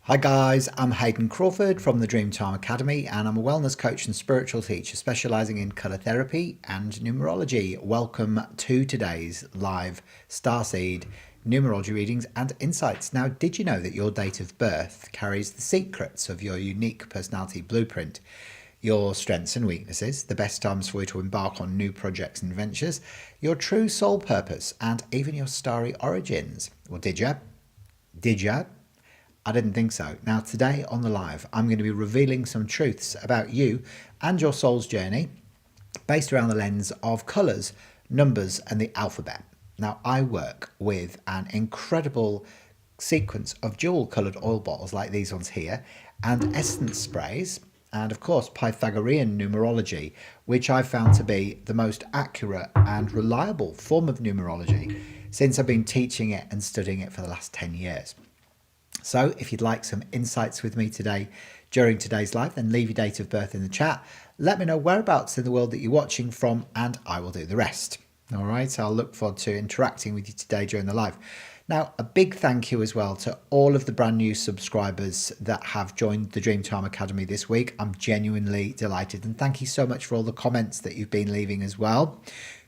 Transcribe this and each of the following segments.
Hi guys, I'm Hayden Crawford from the Dreemtime Academy, and I'm a wellness coach and spiritual teacher specializing in colour therapy and numerology. Welcome to today's live Starseed Numerology Readings and Insights. Now, did you know that your date of birth carries the secrets of your unique personality blueprint? Your strengths and weaknesses, the best times for you to embark on new projects and ventures, your true soul purpose, and even your starry origins. Well, did you? Did you? I didn't think so. Now, today on the live, I'm going to be revealing some truths about you and your soul's journey based around the lens of colours, numbers, and the alphabet. Now, I work with an incredible sequence of dual coloured oil bottles like these ones here, and essence sprays, and of course Pythagorean numerology, which I found to be the most accurate and reliable form of numerology since I've been teaching it and studying it for the last 10 years. So if you'd like some insights with me today during today's live, then leave your date of birth in the chat. Let me know whereabouts in the world that you're watching from, and I will do the rest. All right, I'll look forward to interacting with you today during the live. Now, a big thank you as well to all of the brand new subscribers that have joined the Dreemtime Academy this week. I'm genuinely delighted, and thank you so much for all the comments that you've been leaving as well.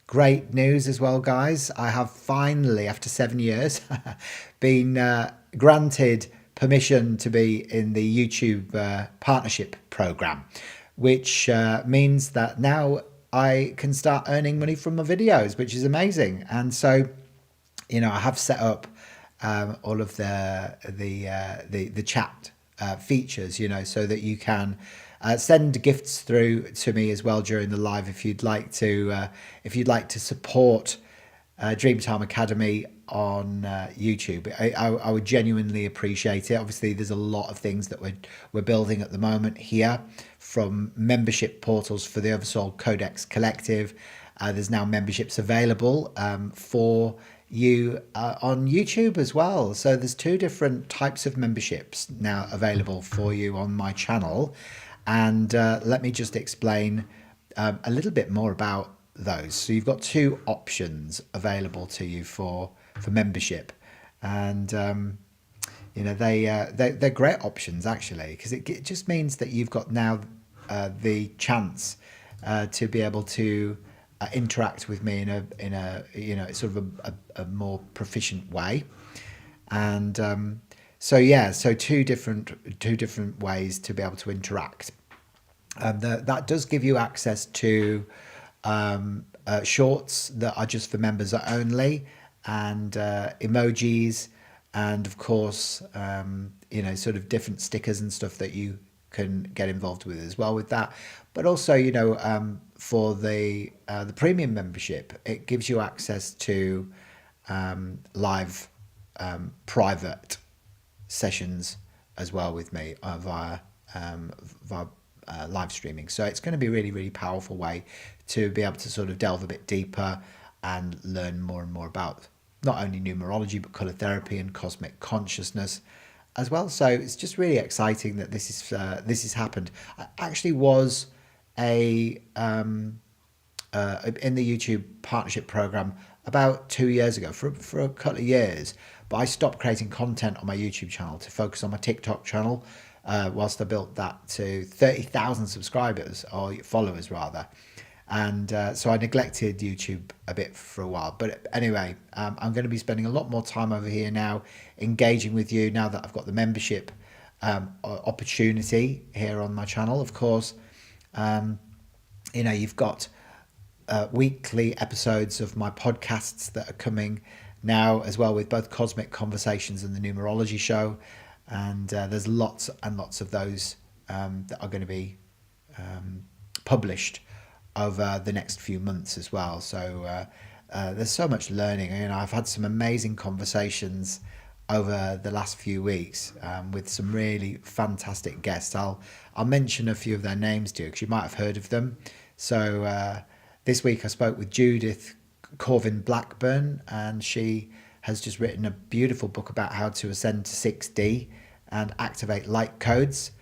Great news as well, guys. I have finally, after 7 years, been granted permission to be in the YouTube partnership program, which means that now I can start earning money from my videos, which is amazing. And so, you know, I have set up all of the chat features, you know, so that you can send gifts through to me as well during the live if you'd like to support Dreemtime Academy on YouTube. I would genuinely appreciate it. Obviously, there's a lot of things that we're building at the moment here, from membership portals for the Oversoul Codex Collective. There's now memberships available for you on YouTube as well. So there's two different types of memberships now available for you on my channel. And let me just explain a little bit more about those. So you've got two options available to you for membership, and you know they're great options actually, because it just means that you've got now the chance to be able to interact with me in a you know sort of a more proficient way. And so yeah, so two different ways to be able to interact. That does give you access to shorts that are just for members only, and emojis, and of course you know, sort of different stickers and stuff that you can get involved with as well with that. But also, you know, for the premium membership, it gives you access to live private sessions as well with me via live streaming. So it's going to be a really powerful way to be able to sort of delve a bit deeper and learn more and more about not only numerology but colour therapy and cosmic consciousness as well. So it's just really exciting that this has happened. I actually was in the YouTube partnership program about 2 years ago for a couple of years, but I stopped creating content on my YouTube channel to focus on my TikTok channel whilst I built that to 30,000 subscribers, or followers rather. And so I neglected YouTube a bit for a while. But anyway, I'm going to be spending a lot more time over here now, engaging with you now that I've got the membership opportunity here on my channel. Of course, you know, you've got weekly episodes of my podcasts that are coming now as well, with both Cosmic Conversations and the Numerology Show. And there's lots and lots of those that are going to be published over the next few months as well. So there's so much learning. You know, I've had some amazing conversations over the last few weeks with some really fantastic guests. I'll mention a few of their names to you because you might have heard of them. So this week I spoke with Judith Corvin Blackburn, and she has just written a beautiful book about how to ascend to 6D and activate light codes.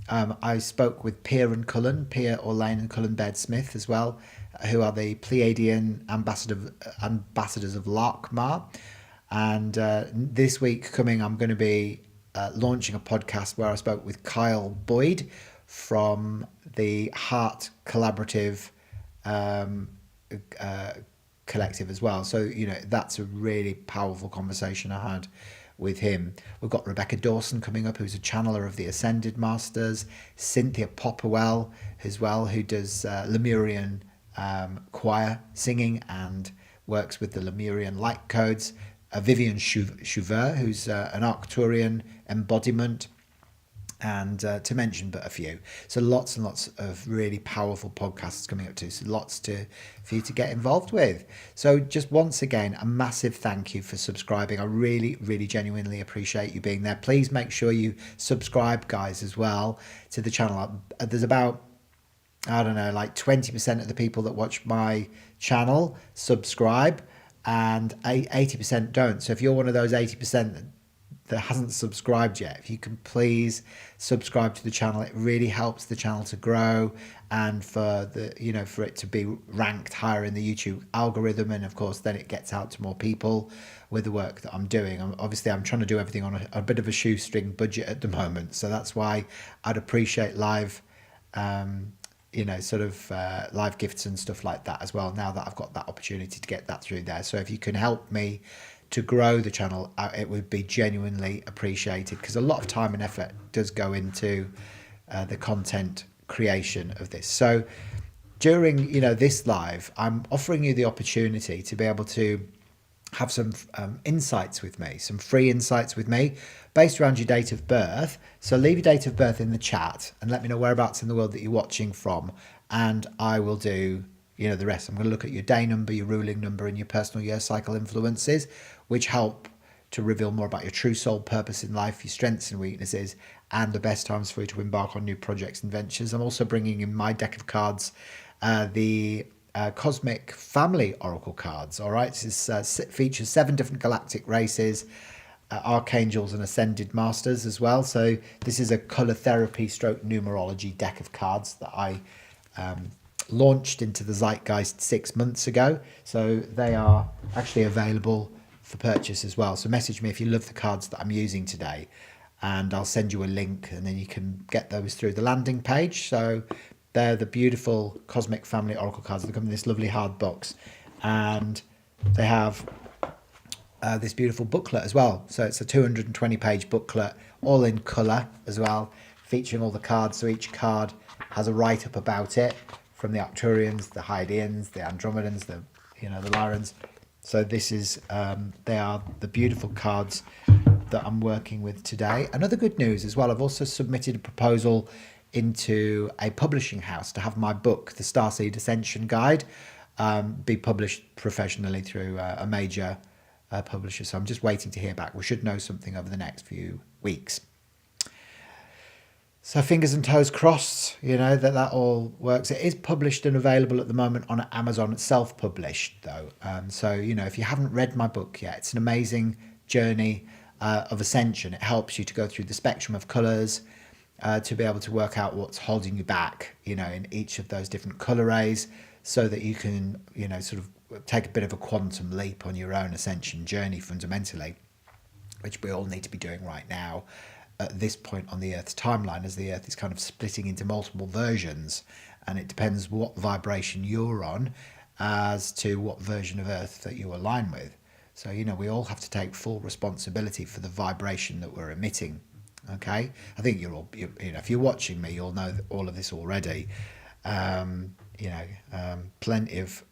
I spoke with Pier and Cullen, Pier Orlane and Cullen Baird Smith as well, who are the Pleiadian ambassadors of Larkmar. And this week coming, I'm going to be launching a podcast where I spoke with Kyle Boyd from the Heart Collaborative collective as well. So, that's a really powerful conversation I had with him. We've got Rebecca Dawson coming up, who's a channeler of the Ascended Masters, Cynthia Popperwell as well, who does Lemurian choir singing and works with the Lemurian light codes, Vivian Chauvet, who's an Arcturian embodiment, and to mention but a few. So lots and lots of really powerful podcasts coming up too. So lots for you to get involved with. So just once again, a massive thank you for subscribing. I really, really genuinely appreciate you being there. Please make sure you subscribe, guys, as well to the channel. There's about, I don't know, like 20% of the people that watch my channel subscribe and 80% don't. So if you're one of those 80% that hasn't subscribed yet, if you can please subscribe to the channel, it really helps the channel to grow and for for it to be ranked higher in the YouTube algorithm, and of course then it gets out to more people with the work that I'm doing. I'm trying to do everything on a bit of a shoestring budget at the moment, so that's why I'd appreciate live live gifts and stuff like that as well, now that I've got that opportunity to get that through there. So if you can help me to grow the channel, it would be genuinely appreciated, because a lot of time and effort does go into the content creation of this. So during this live, I'm offering you the opportunity to be able to have some insights with me, some free insights with me based around your date of birth. So leave your date of birth in the chat and let me know whereabouts in the world that you're watching from, and I will do the rest. I'm going to look at your day number, your ruling number, and your personal year cycle influences, which help to reveal more about your true soul purpose in life, your strengths and weaknesses, and the best times for you to embark on new projects and ventures. I'm also bringing in my deck of cards, the Cosmic Family Oracle cards. All right, this features 7 different galactic races, archangels and ascended masters as well. So this is a color therapy stroke numerology deck of cards that I launched into the zeitgeist 6 months ago. So they are actually available for purchase as well. So message me if you love the cards that I'm using today, and I'll send you a link, and then you can get those through the landing page. So they're the beautiful Cosmic Family Oracle cards. They come in this lovely hard box, and they have this beautiful booklet as well. So it's a 220-page booklet, all in colour as well, featuring all the cards. So each card has a write-up about it, from the Arcturians, the Hydeans, the Andromedans, the Lyrans. So this is they are the beautiful cards that I'm working with today. And other good news as well, I've also submitted a proposal into a publishing house to have my book, The Starseed Ascension Guide, be published professionally through a major publisher. So I'm just waiting to hear back. We should know something over the next few weeks. So fingers and toes crossed, that all works. It is published and available at the moment on Amazon. It's self-published though. So, if you haven't read my book yet, it's an amazing journey of ascension. It helps you to go through the spectrum of colours, to be able to work out what's holding you back, in each of those different colour rays, so that you can, sort of take a bit of a quantum leap on your own ascension journey fundamentally, which we all need to be doing right now at this point on the Earth's timeline, as the Earth is kind of splitting into multiple versions, and it depends what vibration you're on as to what version of Earth that you align with. So, we all have to take full responsibility for the vibration that we're emitting. Okay, I think if you're watching me, you'll know all of this already. Plenty of,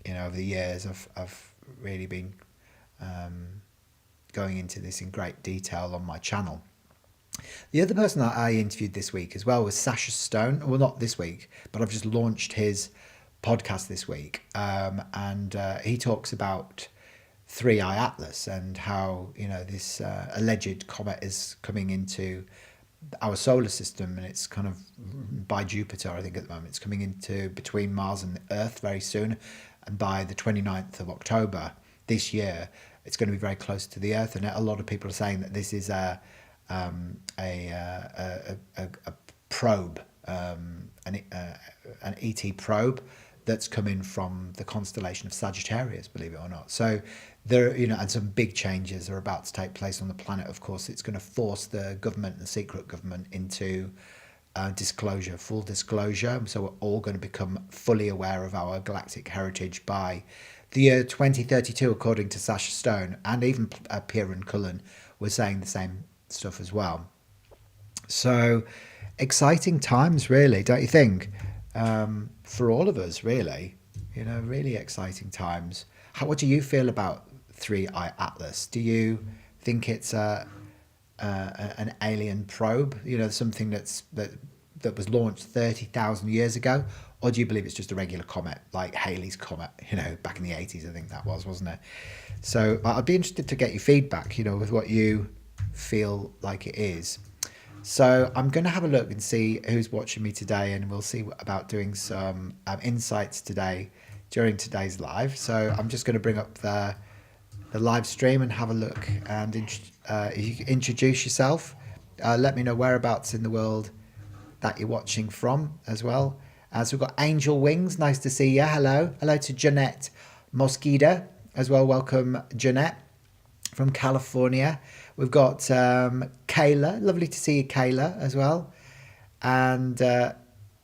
over the years, I've really been going into this in great detail on my channel. The other person that I interviewed this week as well was Sasha Stone. Well, not this week, but I've just launched his podcast this week, and he talks about 3i Atlas and how this alleged comet is coming into our solar system, and it's kind of by Jupiter, I think at the moment. It's coming into between Mars and Earth very soon, and by the 29th of October this year it's going to be very close to the Earth. And a lot of people are saying that this is a probe, an ET probe that's coming from the constellation of Sagittarius, believe it or not. So there, and some big changes are about to take place on the planet. Of course, it's going to force the government, the secret government, into disclosure, full disclosure. So we're all going to become fully aware of our galactic heritage by the year 2032, according to Sasha Stone, and even Kieran Cullen was saying the same stuff as well. So exciting times, really, don't you think? For all of us, really, really exciting times. What do you feel about 3i Atlas? Do you think it's an alien probe? Something that was launched 30,000 years ago, or do you believe it's just a regular comet, like Halley's Comet? Back in the 80s, I think that was, wasn't it? So I'd be interested to get your feedback, with what you feel like it is. So I'm going to have a look and see who's watching me today, and we'll see about doing some insights today during today's live. So I'm just going to bring up the live stream and have a look, and you can introduce yourself. Let me know whereabouts in the world that you're watching from as well. So we've got Angel Wings, nice to see you. Hello to Jeanette Mosqueda as well. Welcome, Jeanette from California. We've got Kayla, lovely to see you, Kayla, as well. And there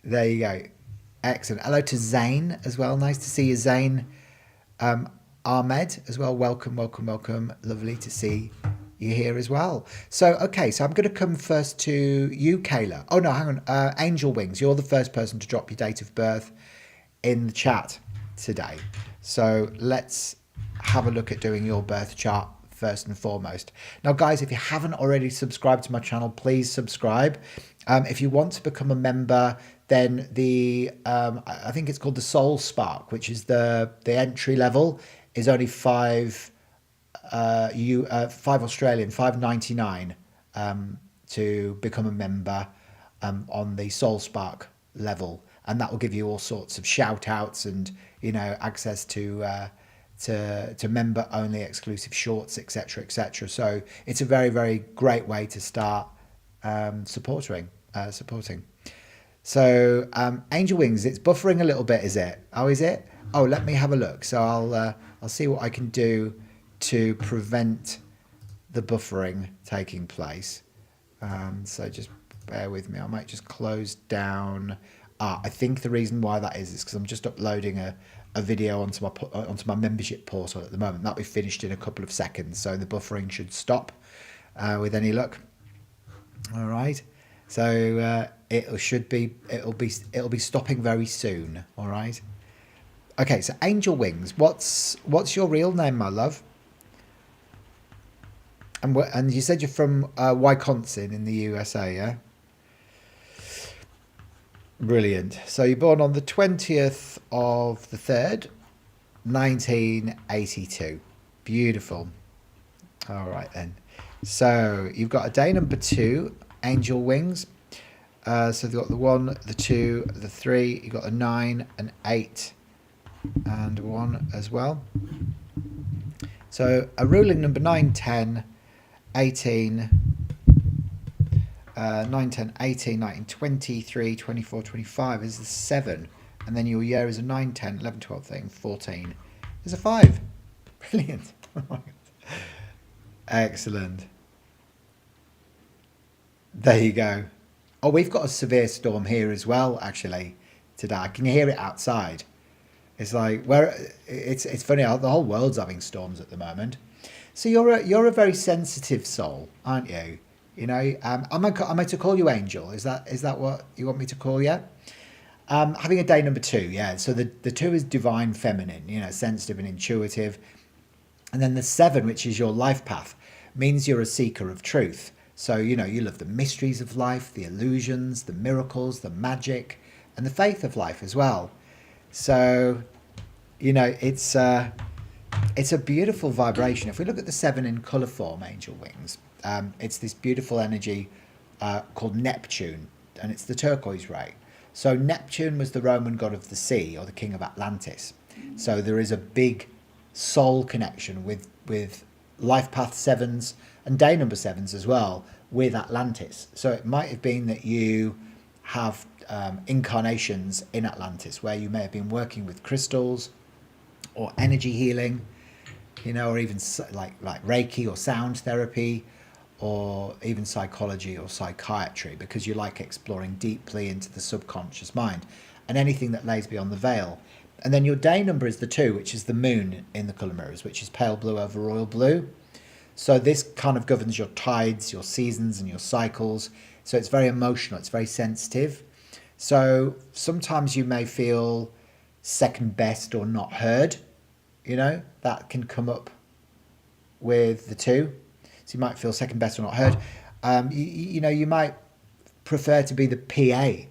you go, excellent. Hello to Zane as well, nice to see you, Zane. Ahmed as well, welcome, lovely to see you here as well. So okay, so I'm going to come first to you, Kayla. Oh no, hang on, Angel Wings, you're the first person to drop your date of birth in the chat today. So let's have a look at doing your birth chart first and foremost. Now guys, if you haven't already subscribed to my channel, please subscribe. If you want to become a member, then I think it's called the Soul Spark, which is the entry level, is only $5 Australian, $5.99 to become a member on the Soul Spark level, and that will give you all sorts of shout outs and access to member only exclusive shorts, etc. So it's a very, very great way to start supporting. So Angel Wings, it's buffering a little bit, is it? Oh, is it? Oh, let me have a look. So I'll see what I can do to prevent the buffering taking place. So just bear with me. I might just close down. I think the reason why that is because I'm just uploading a video onto my membership portal at the moment. That'll be finished in a couple of seconds, so the buffering should stop with any luck. All right. So it'll be stopping very soon. All right. Okay, so Angel Wings, what's your real name, my love? And you said you're from Wisconsin in the USA, yeah? Brilliant. So you're born on the 20th of the 3rd, 1982. Beautiful. All right then. So you've got a day number 2, Angel Wings. So you've got the 1, the 2, the 3. You've got a 9, an 8. And 1 as well. So a ruling number 9, 10, 18, 9, 10, 18, 19, 23, 24, 25 is the 7. And then your year is a 9, 10, 11, 12, 13, 14 is a 5. Brilliant. Excellent. There you go. Oh, we've got a severe storm here as well, actually, today. Can you hear it outside? It's like it's funny how the whole world's having storms at the moment. So you're a very sensitive soul, aren't you? Am I to call you Angel? Is that what you want me to call you? Having a day number 2, yeah. So the 2 is divine feminine, sensitive and intuitive, and then the 7, which is your life path, means you're a seeker of truth. So you love the mysteries of life, the illusions, the miracles, the magic, and the faith of life as well. So, it's a beautiful vibration. If we look at the 7 in colour form, Angel Wings, it's this beautiful energy called Neptune, and it's the turquoise ray. So Neptune was the Roman god of the sea, or the king of Atlantis. So there is a big soul connection with life path 7s and day number 7s as well with Atlantis. So it might have been that you have incarnations in Atlantis where you may have been working with crystals or energy healing, or even like Reiki or sound therapy, or even psychology or psychiatry, because you like exploring deeply into the subconscious mind and anything that lays beyond the veil. And then your day number is the 2, which is the moon in the colour mirrors, which is pale blue over royal blue. So this kind of governs your tides, your seasons, and your cycles. So it's very emotional, it's very sensitive. So sometimes you may feel second best or not heard. That can come up with the 2. So you might feel second best or not heard. You might prefer to be the PA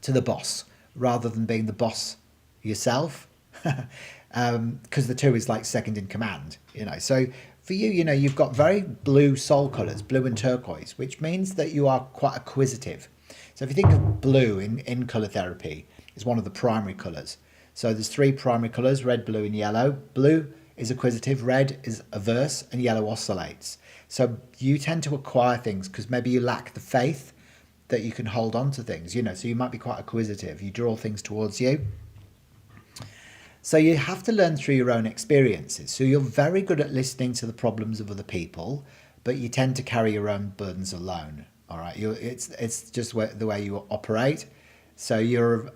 to the boss rather than being the boss yourself, because the 2 is like second in command. So for you, you've got very blue soul colours, blue and turquoise, which means that you are quite acquisitive. So if you think of blue in colour therapy, it's one of the primary colours. So there's 3 primary colours: red, blue and yellow. Blue is acquisitive, red is averse, and yellow oscillates. So you tend to acquire things because maybe you lack the faith that you can hold on to things, so you might be quite acquisitive. You draw things towards you. So you have to learn through your own experiences. So you're very good at listening to the problems of other people, but you tend to carry your own burdens alone. All right, it's just the way you operate. So you're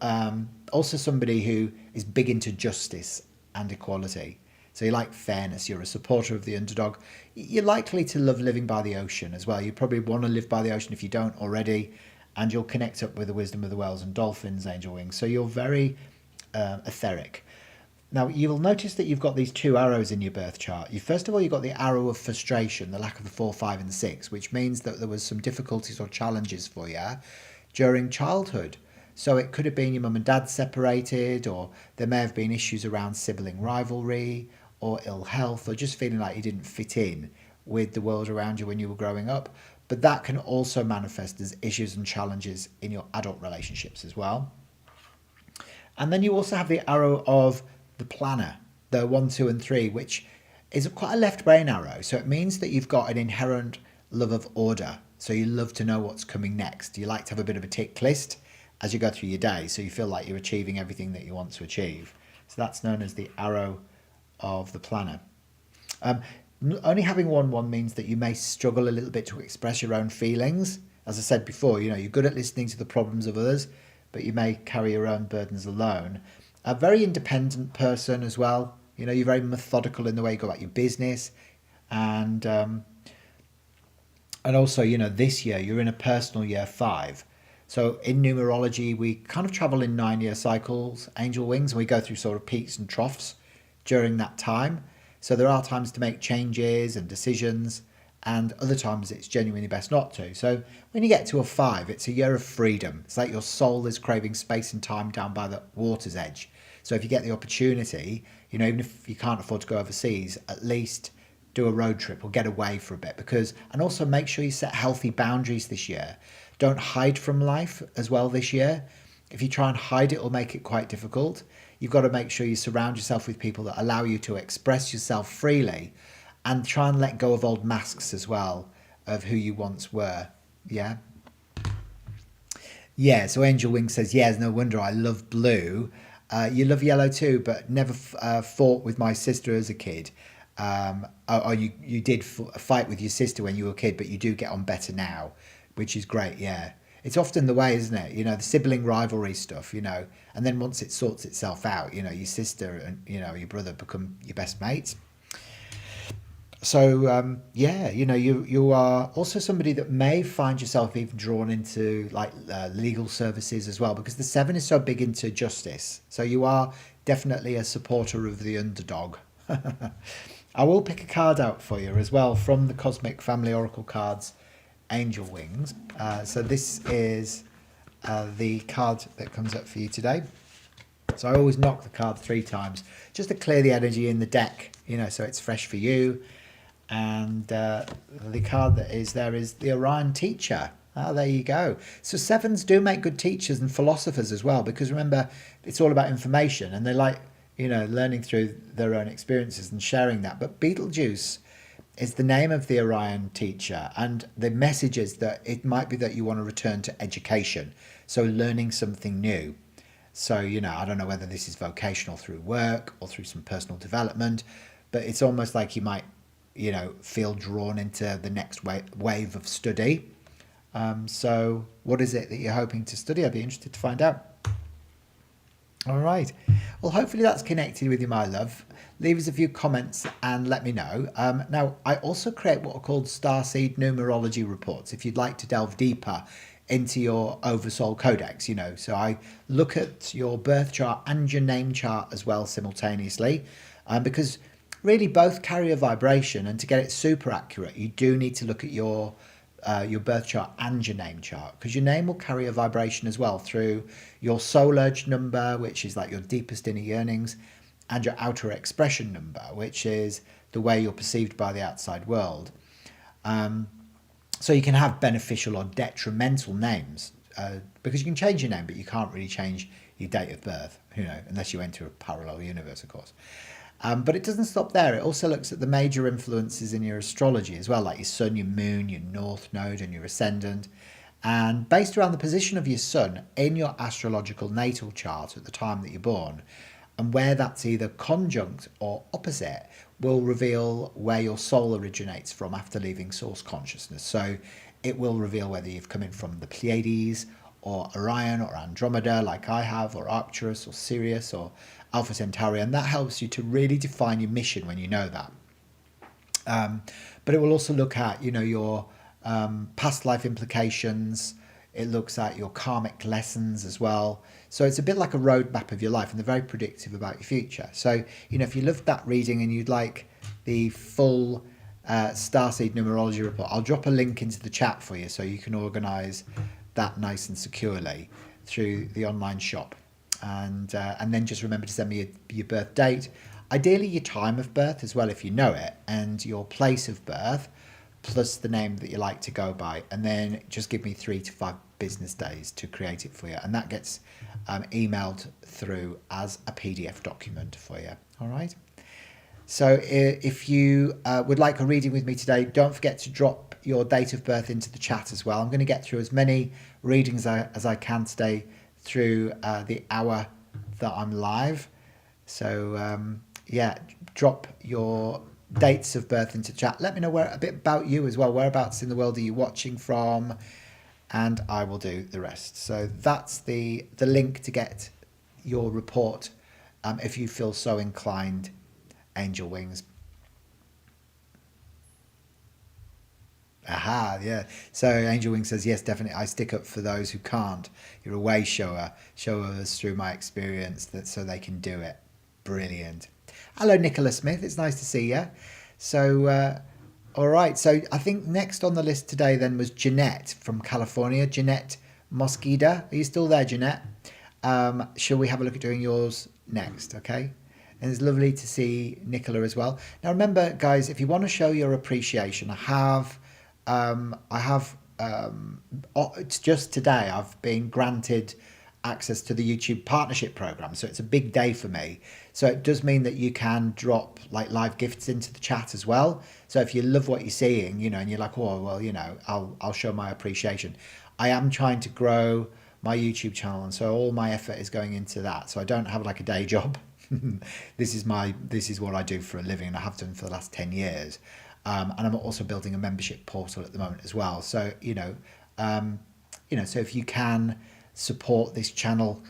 also somebody who is big into justice and equality. So you like fairness. You're a supporter of the underdog. You're likely to love living by the ocean as well. You probably want to live by the ocean if you don't already, and you'll connect up with the wisdom of the whales and dolphins, angel wings. So you're very etheric. Now, you'll notice that you've got these 2 arrows in your birth chart. First of all, you've got the arrow of frustration, the lack of the 4, 5 and 6, which means that there was some difficulties or challenges for you during childhood. So it could have been your mum and dad separated, or there may have been issues around sibling rivalry or ill health, or just feeling like you didn't fit in with the world around you when you were growing up. But that can also manifest as issues and challenges in your adult relationships as well. And then you also have the arrow of the planner, the 1, 2 and 3, which is quite a left brain arrow. So it means that you've got an inherent love of order. So you love to know what's coming next. You like to have a bit of a tick list as you go through your day, so you feel like you're achieving everything that you want to achieve. So that's known as the arrow of the planner. Only having 1, 1 means that you may struggle a little bit to express your own feelings. As I said before, you're good at listening to the problems of others, but you may carry your own burdens alone. A very independent person as well. You're very methodical in the way you go about your business, and also, this year you're in a personal year 5. So in numerology, we kind of travel in 9-year cycles, angel wings, and we go through sort of peaks and troughs during that time. So there are times to make changes and decisions, and other times it's genuinely best not to. So when you get to a 5, it's a year of freedom. It's like your soul is craving space and time down by the water's edge. So if you get the opportunity, even if you can't afford to go overseas, at least do a road trip or get away for a bit. And also make sure you set healthy boundaries this year. Don't hide from life as well this year. If you try and hide it, it'll make it quite difficult. You've got to make sure you surround yourself with people that allow you to express yourself freely, and try and let go of old masks as well of who you once were. Yeah. So Angel Wing says, yes, no wonder I love blue. You love yellow too, but never fought with my sister as a kid. Or you did fight with your sister when you were a kid, but you do get on better now, which is great. Yeah. It's often the way, isn't it? The sibling rivalry stuff, and then once it sorts itself out, your sister and, your brother become your best mates. So, you are also somebody that may find yourself even drawn into legal services as well, because the 7 is so big into justice. So you are definitely a supporter of the underdog. I will pick a card out for you as well from the Cosmic Family Oracle cards, Angel Wings. So this is the card that comes up for you today. So I always knock the card 3 times just to clear the energy in the deck, so it's fresh for you. And the card that is there is the Orion Teacher. There you go. So 7s do make good teachers and philosophers as well, because remember, it's all about information, and they like, learning through their own experiences and sharing that. But Betelgeuse is the name of the Orion Teacher, and the message is that it might be that you want to return to education, so learning something new. So, I don't know whether this is vocational through work or through some personal development, but it's almost like you might, feel drawn into the next wave of study. So what is it that you're hoping to study? I'd be interested to find out. All right. Well, hopefully that's connected with you, my love. Leave us a few comments and let me know. Now, I also create what are called Starseed Numerology Reports, if you'd like to delve deeper into your Oversoul Codex, So I look at your birth chart and your name chart as well simultaneously, because really both carry a vibration, and to get it super accurate, you do need to look at your birth chart and your name chart, because your name will carry a vibration as well through your soul urge number, which is like your deepest inner yearnings, and your outer expression number, which is the way you're perceived by the outside world. So you can have beneficial or detrimental names, because you can change your name, but you can't really change your date of birth, unless you enter a parallel universe, of course. But it doesn't stop there. It also looks at the major influences in your astrology as well, like your sun, your moon, your north node, and your ascendant. And based around the position of your sun in your astrological natal chart at the time that you're born, and where that's either conjunct or opposite, will reveal where your soul originates from after leaving source consciousness. So it will reveal whether you've come in from the Pleiades or Orion or Andromeda like I have, or Arcturus or Sirius or Alpha Centauri, and that helps you to really define your mission when you know that. But it will also look at, your past life implications. It looks at your karmic lessons as well. So it's a bit like a roadmap of your life, and they're very predictive about your future. So, if you loved that reading and you'd like the full Starseed Numerology Report, I'll drop a link into the chat for you so you can organise that nice and securely through the online shop. And then just remember to send me your birth date, ideally your time of birth as well if you know it, and your place of birth, plus the name that you like to go by, and then just give me 3 to 5 business days to create it for you, and that gets emailed through as a PDF document for you. All right. So if you would like a reading with me today, don't forget to drop your date of birth into the chat as well. I'm going to get through as many readings as I can today through the hour that I'm live. So drop your dates of birth into chat. Let me know a bit about you as well. Whereabouts in the world are you watching from? And I will do the rest. So that's the link to get your report if you feel so inclined, Angel Wings. Aha, yeah. So Angel Wing says, yes, definitely. I stick up for those who can't. You're a way shower. Show others through my experience so they can do it. Brilliant. Hello, Nicola Smith. It's nice to see you. So, all right. So I think next on the list today then was Jeanette from California. Jeanette Mosqueda. Are you still there, Jeanette? Shall we have a look at doing yours next? Okay. And it's lovely to see Nicola as well. Now, remember, guys, if you want to show your appreciation, it's just today I've been granted access to the YouTube partnership program, so it's a big day for me. So it does mean that you can drop like live gifts into the chat as well. So if you love what you're seeing, and you're like, oh well, I'll show my appreciation. I am trying to grow my YouTube channel, and so all my effort is going into that. So I don't have like a day job. This is what I do for a living, and I have done for the last 10 years. And I'm also building a membership portal at the moment as well. So, so if you can support this channel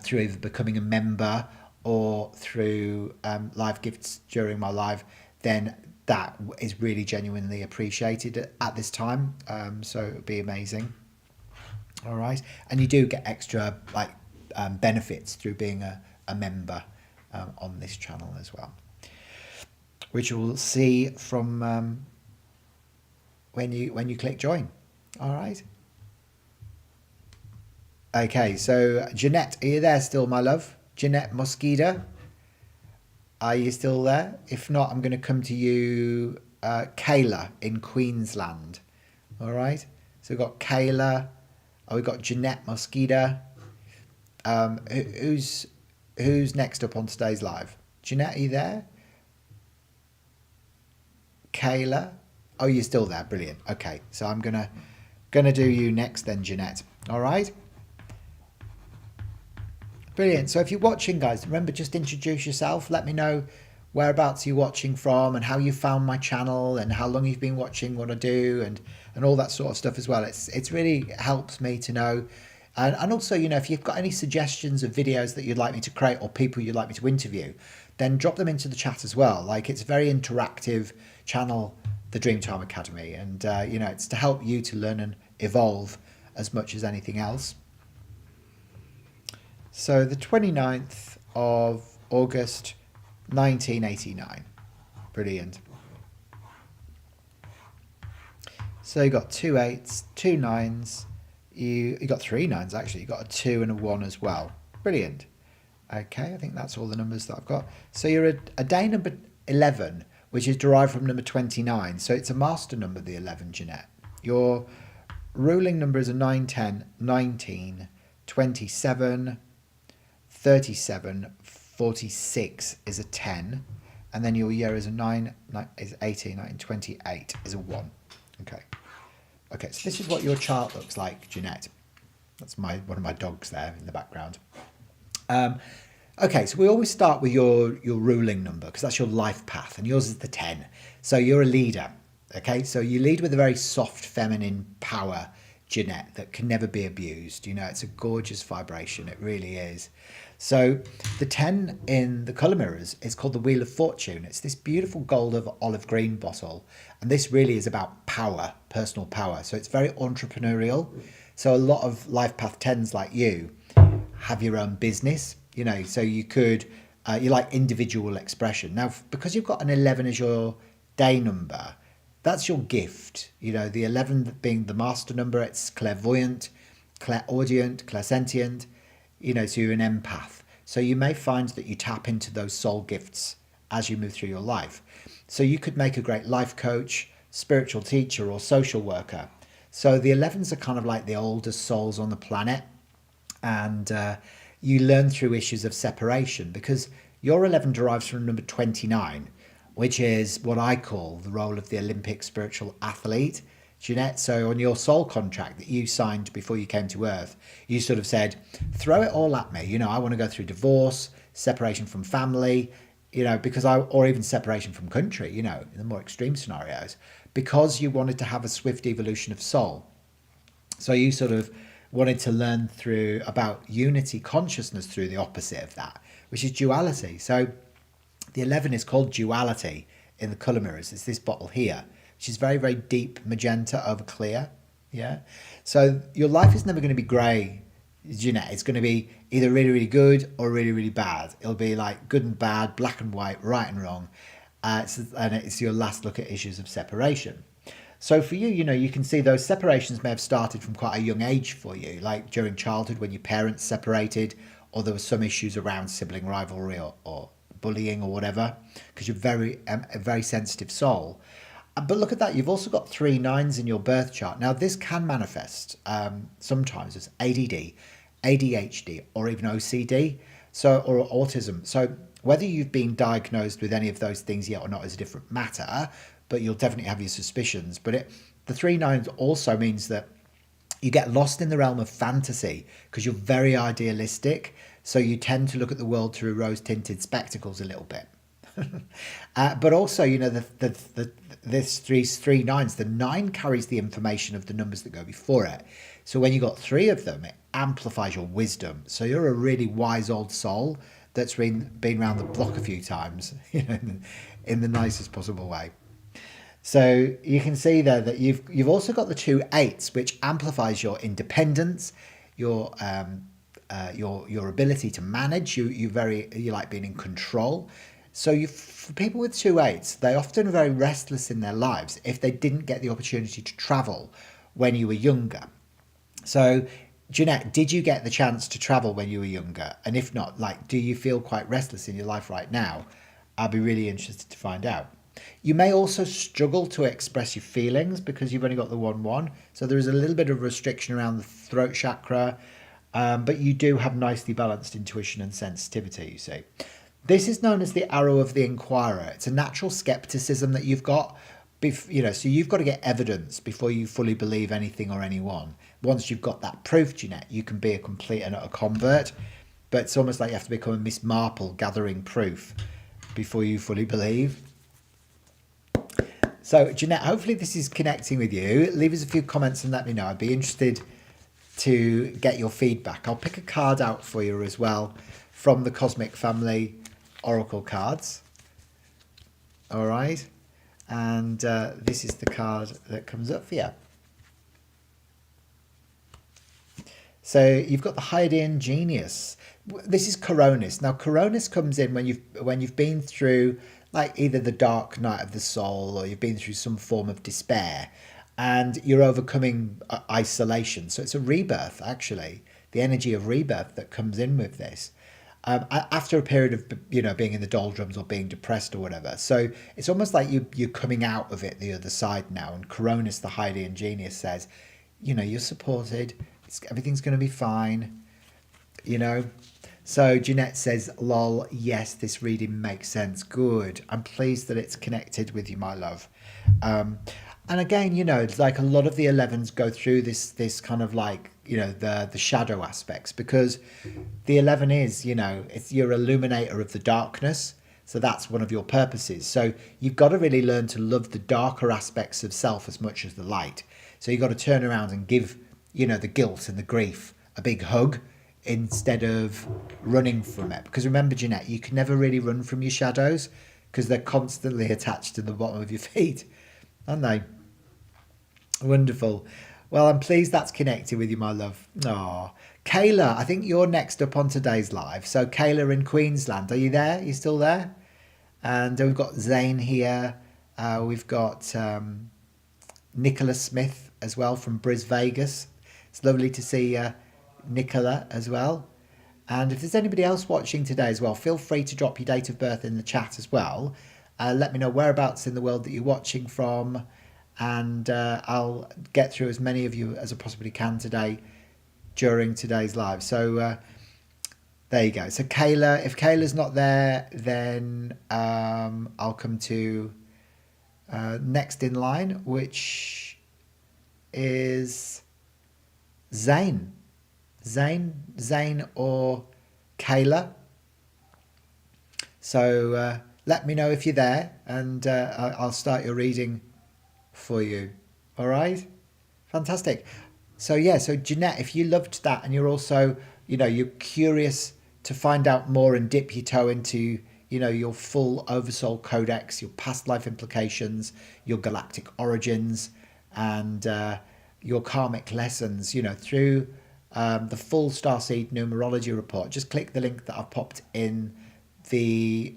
through either becoming a member or through live gifts during my live, then that is really genuinely appreciated at this time. So it would be amazing. All right. And you do get extra benefits through being a member on this channel as well, which you will see from when you click join. All right. Okay, so Jeanette, are you there still, my love? Jeanette Mosqueda, are you still there? If not, I'm going to come to you, Kayla in Queensland. All right. So we've got Kayla. Oh, we've got Jeanette Mosqueda. Who's next up on today's live? Jeanette, are you there? Kayla, oh, you're still there. Brilliant. Okay, so I'm gonna do you next then, Jeanette. All right. Brilliant. So if you're watching, guys, remember, just introduce yourself. Let me know whereabouts you're watching from and how you found my channel and how long you've been watching what I do and all that sort of stuff as well. It's really helps me to know. And also, you know, if you've got any suggestions of videos that you'd like me to create or people you'd like me to interview, then drop them into the chat as well. Like, it's a very interactive channel, the Dreamtime Academy. And, you know, it's to help you to learn and evolve as much as anything else. So the 29th of August, 1989. Brilliant. So you got 2 8s, 2 9s. You got 3 9s actually. You got a 2 and a 1 as well. Brilliant. Okay, I think that's all the numbers that I've got. So you're a day number 11, which is derived from number 29. So it's a master number, the 11, Jeanette. Your ruling number is a 9, 10, 19, 27, 37, 46 is a 10. And then your year is a 9 is 18, 19, 28 is a 1. Okay. Okay, so this is what your chart looks like, Jeanette. That's one of my dogs there in the background. Okay, so we always start with your ruling number because that's your life path, and yours is the 10. So you're a leader, okay? So you lead with a very soft, feminine power, Jeanette, that can never be abused. You know, it's a gorgeous vibration. It really is. So the 10 in the colour mirrors is called the Wheel of Fortune. It's this beautiful gold of olive green bottle. And this really is about power, personal power. So it's very entrepreneurial. So a lot of life path 10s like you have your own business, you know, so you could, you like individual expression. Now, because you've got an 11 as your day number, that's your gift. You know, the 11 being the master number, it's clairvoyant, clairaudient, clairsentient, you know, so you're an empath. So you may find that you tap into those soul gifts as you move through your life. So you could make a great life coach, spiritual teacher, or social worker. So the 11s are kind of like the oldest souls on the planet. And you learn through issues of separation because your 11 derives from number 29, which is what I call the role of the Olympic spiritual athlete, Jeanette. So on your soul contract that you signed before you came to Earth, you sort of said, throw it all at me. You know, I want to go through divorce, separation from family, you know, or even separation from country, you know, in the more extreme scenarios, because you wanted to have a swift evolution of soul. So you sort of wanted to learn about unity consciousness through the opposite of that, which is duality. So the 11 is called duality in the colour mirrors. It's this bottle here, which is very, very deep magenta over clear. Yeah. So your life is never going to be grey, Jeanette. It's going to be either really, really good or really, really bad. It'll be like good and bad, black and white, right and wrong. And it's your last look at issues of separation. So for you, you know, you can see those separations may have started from quite a young age for you, like during childhood when your parents separated, or there were some issues around sibling rivalry or bullying or whatever, because you're a very sensitive soul. But look at that, you've also got 3 9s in your birth chart. Now this can manifest sometimes as ADD, ADHD, or even OCD, or autism. So whether you've been diagnosed with any of those things yet or not is a different matter, but you'll definitely have your suspicions. But the 3 9s also means that you get lost in the realm of fantasy because you're very idealistic. So you tend to look at the world through rose-tinted spectacles a little bit. But also, you know, this 3 9s, the 9 carries the information of the numbers that go before it. So when you got 3 of them, it amplifies your wisdom. So you're a really wise old soul that's been around the block a few times, you know, in the nicest possible way. So you can see there that you've also got the 2 8s, which amplifies your independence, your ability to manage. You like being in control. So for people with 2 8s, they often are very restless in their lives if they didn't get the opportunity to travel when you were younger. So Jeanette, did you get the chance to travel when you were younger? And if not, like, do you feel quite restless in your life right now? I'll be really interested to find out. You may also struggle to express your feelings because you've only got the 1 1. So there is a little bit of restriction around the throat chakra, but you do have nicely balanced intuition and sensitivity, you see. This is known as the arrow of the inquirer. It's a natural skepticism that you've got, you know, so you've got to get evidence before you fully believe anything or anyone. Once you've got that proof, Jeanette, you can be a complete and utter convert, but it's almost like you have to become a Miss Marple gathering proof before you fully believe. So, Jeanette, hopefully this is connecting with you. Leave us a few comments and let me know. I'd be interested to get your feedback. I'll pick a card out for you as well from the Cosmic Family Oracle cards. All right. And this is the card that comes up for you. So you've got the Hadean Genius. This is Coronis. Now Coronis comes in when you've been through like either the dark night of the soul, or you've been through some form of despair, and you're overcoming isolation. So it's a rebirth, actually, the energy of rebirth that comes in with this. After a period of being in the doldrums or being depressed or whatever. So it's almost like you're coming out of it the other side now. And Coronis, the Hadean Genius, says, you're supported. Everything's going to be fine. So Jeanette says, lol, yes, this reading makes sense. Good. I'm pleased that it's connected with you, my love. And again, it's like a lot of the 11s go through this kind of like, the shadow aspects, because the 11 is, it's your illuminator of the darkness. So that's one of your purposes. So you've got to really learn to love the darker aspects of self as much as the light. So you've got to turn around and give, the guilt and the grief a big hug instead of running from it. Because remember, Jeanette, you can never really run from your shadows because they're constantly attached to the bottom of your feet, aren't they? Wonderful. Well, I'm pleased that's connected with you, my love. Oh, Kayla, I think you're next up on today's live. So Kayla in Queensland, are you there? You still there? And we've got Zane here. We've got Nicola Smith as well from Vegas. It's lovely to see Nicola as well. And if there's anybody else watching today as well, feel free to drop your date of birth in the chat as well. Let me know whereabouts in the world that you're watching from, and I'll get through as many of you as I possibly can today during today's live. So there you go. So Kayla, if Kayla's not there, then I'll come to next in line, which is Zane or Kayla. So let me know if you're there, and I'll start your reading for you. All right, fantastic. So Jeanette, if you loved that and you're also you're curious to find out more and dip your toe into your full oversoul codex, your past life implications, your galactic origins, and your karmic lessons, through the full Starseed Numerology Report, just click the link that I've popped in the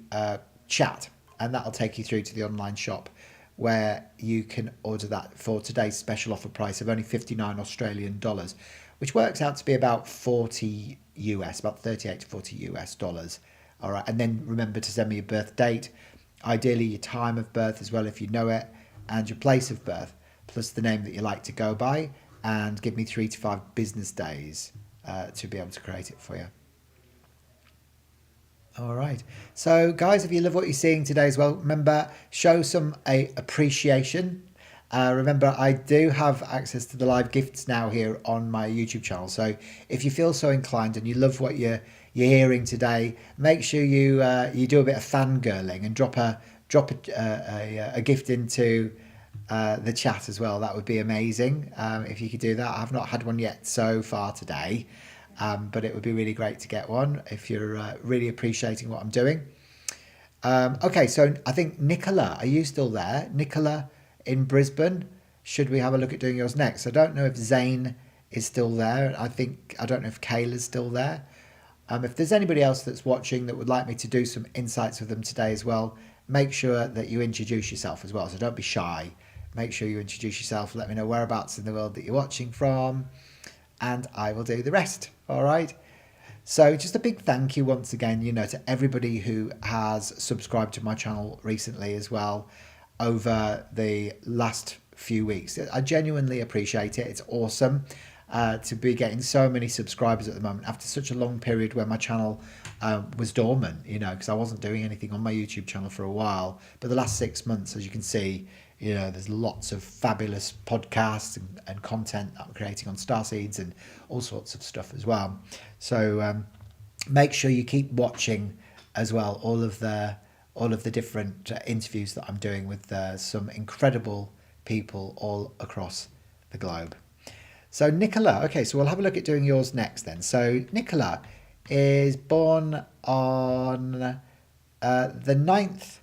chat, and that'll take you through to the online shop where you can order that for today's special offer price of only 59 Australian dollars, which works out to be about 40 US, about 38 to 40 US dollars. All right, and then remember to send me your birth date, ideally your time of birth as well if you know it, and your place of birth, plus the name that you like to go by, and give me 3 to 5 business days to be able to create it for you. All right. So, guys, if you love what you're seeing today as well, remember, show some appreciation. Remember, I do have access to the live gifts now here on my YouTube channel. So if you feel so inclined and you love what you're hearing today, make sure you do a bit of fangirling and drop a gift into the chat as well. That would be amazing if you could do that. I've not had one yet so far today. But it would be really great to get one if you're really appreciating what I'm doing. Okay, so I think Nicola, are you still there? Nicola in Brisbane, should we have a look at doing yours next? I don't know if Zane is still there. I don't know if Kayla's still there. If there's anybody else that's watching that would like me to do some insights with them today as well, make sure that you introduce yourself as well. So don't be shy. Make sure you introduce yourself. Let me know whereabouts in the world that you're watching from, and I will do the rest. All right. So just a big thank you once again, to everybody who has subscribed to my channel recently as well over the last few weeks. I genuinely appreciate it. It's awesome to be getting so many subscribers at the moment after such a long period where my channel was dormant, because I wasn't doing anything on my YouTube channel for a while. But the last 6 months, as you can see, there's lots of fabulous podcasts and content that I'm creating on Starseeds and all sorts of stuff as well. So make sure you keep watching as well all of all of the different interviews that I'm doing with some incredible people all across the globe. So Nicola, okay, so we'll have a look at doing yours next then. So Nicola is born on the 9th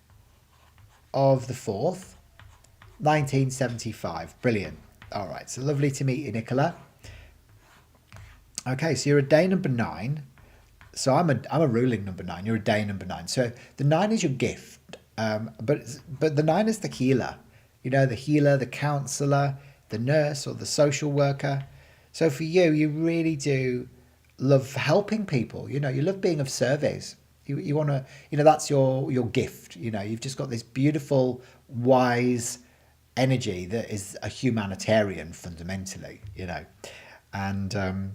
of the 4th, 1975. Brilliant. All right, so lovely to meet you, Nicola. Okay, so you're a day number 9. So I'm a ruling number 9. You're a day number 9. So the 9 is your gift, but the 9 is the healer. You know, the healer, the counselor, the nurse, or the social worker. So for you, you really do love helping people. You know, you love being of service. You want to, you know, that's your gift. You know, you've just got this beautiful, wise energy that is a humanitarian fundamentally. You know, and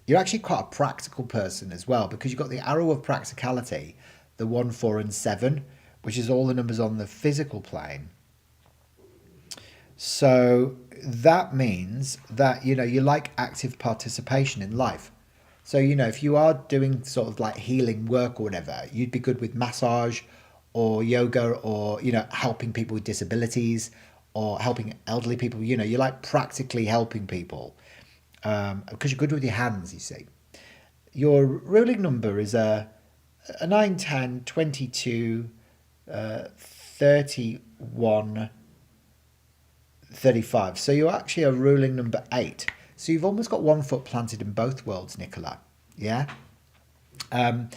you're actually quite a practical person as well, because you've got the arrow of practicality, the 1, 4, and 7, which is all the numbers on the physical plane. So that means that, you know, you like active participation in life. So, you know, if you are doing sort of like healing work or whatever, you'd be good with massage or yoga, or, you know, helping people with disabilities or helping elderly people. You know, you like practically helping people. Because you're good with your hands, you see. Your ruling number is a 9, 10, 22, 31, 35. So you're actually a ruling number 8. So you've almost got one foot planted in both worlds, Nicola. Yeah. The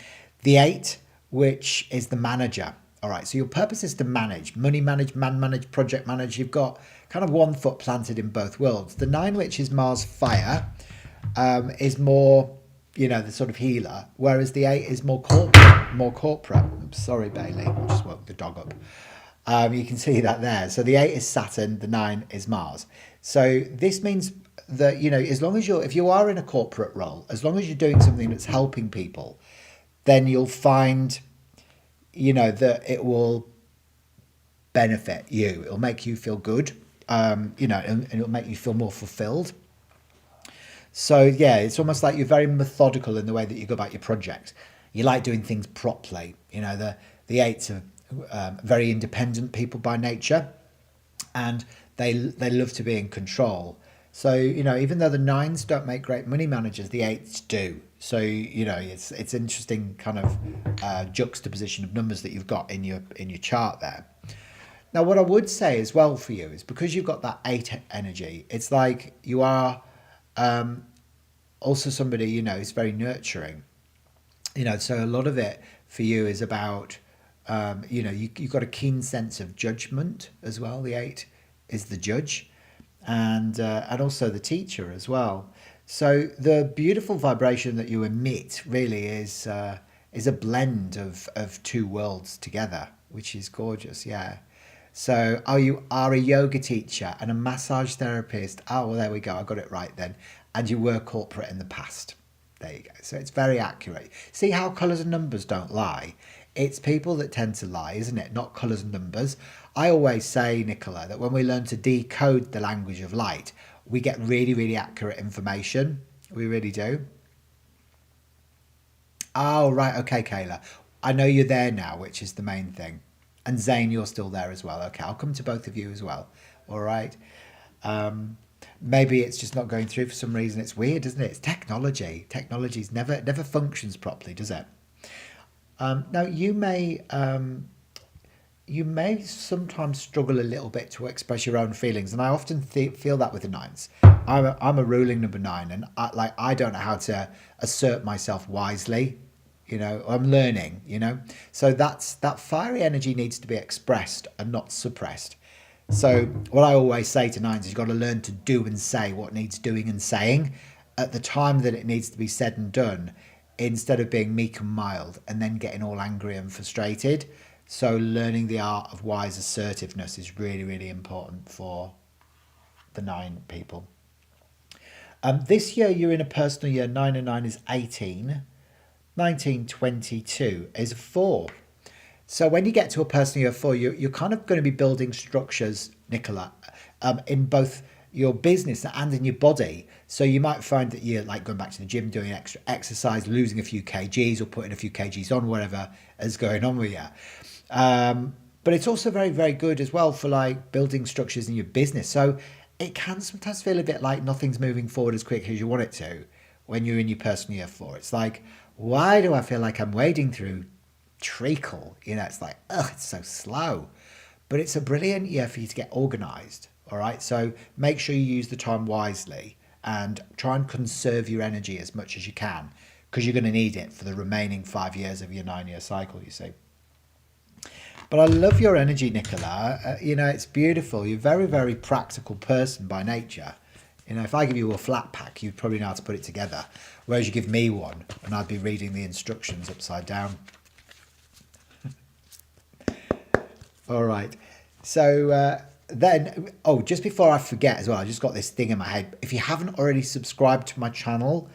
8, which is the manager. All right. So your purpose is to manage, money manage, man manage, project manage. You've got kind of one foot planted in both worlds. The 9, which is Mars fire, is more, you know, the sort of healer, whereas the 8 is more corporate. I'm sorry, Bailey. I just woke the dog up. You can see that there. So the 8 is Saturn, the 9 is Mars. So this means that, you know, as long as if you are in a corporate role, as long as you're doing something that's helping people, then you'll find, you know, that it will benefit you. It'll make you feel good, you know, and it'll make you feel more fulfilled. So yeah, it's almost like you're very methodical in the way that you go about your project. You like doing things properly. You know, the 8s are very independent people by nature, and they love to be in control. So, you know, even though the 9s don't make great money managers, the 8s do. So, you know, it's interesting kind of juxtaposition of numbers that you've got in your chart there. Now, what I would say as well for you is, because you've got that 8 energy, it's like you are also somebody, you know, is very nurturing. You know, so a lot of it for you is about, you know, you've got a keen sense of judgment as well. The 8 is the judge, and also the teacher as well. So the beautiful vibration that you emit really is a blend of two worlds together, which is gorgeous. Yeah. So you are a yoga teacher and a massage therapist. Oh, well, there we go. I got it right then. And you were corporate in the past. There you go. So it's very accurate. See how colours and numbers don't lie? It's people that tend to lie, isn't it? Not colours and numbers. I always say, Nicola, that when we learn to decode the language of light, we get really, really accurate information. We really do. Oh, right. Okay, Kayla. I know you're there now, which is the main thing. And Zane, you're still there as well. Okay, I'll come to both of you as well. All right. Maybe it's just not going through for some reason. It's weird, isn't it? It's technology. Technology's never functions properly, does it? Now, you may sometimes struggle a little bit to express your own feelings, and I often feel that with the 9s. I'm a ruling number 9, and I don't know how to assert myself wisely. You know, I'm learning, you know. So that fiery energy needs to be expressed and not suppressed. So what I always say to 9s is you've got to learn to do and say what needs doing and saying at the time that it needs to be said and done, instead of being meek and mild and then getting all angry and frustrated. So learning the art of wise assertiveness is really, really important for the 9 people. This year you're in a personal year. 9 and 9 is 18. 1922 is 4. So when you get to a personal year 4, you're kind of going to be building structures, Nicola, in both your business and in your body. So you might find that you're like going back to the gym, doing extra exercise, losing a few kgs or putting a few kgs on, whatever is going on with you. But it's also very, very good as well for like building structures in your business. So it can sometimes feel a bit like nothing's moving forward as quick as you want it to when you're in your personal year 4. It's like, why do I feel like I'm wading through treacle? It's like, ugh, it's so slow. But it's a brilliant year for you to get organized. All right. So make sure you use the time wisely and try and conserve your energy as much as you can, because you're going to need it for the remaining 5 years of your 9-year cycle, you see. But I love your energy, Nicola. It's beautiful. You're a very, very practical person by nature. If I give you a flat pack, you'd probably know how to put it together. Whereas you give me one, and I'd be reading the instructions upside down. All right. So just before I forget as well, I just got this thing in my head. If you haven't already subscribed to my channel,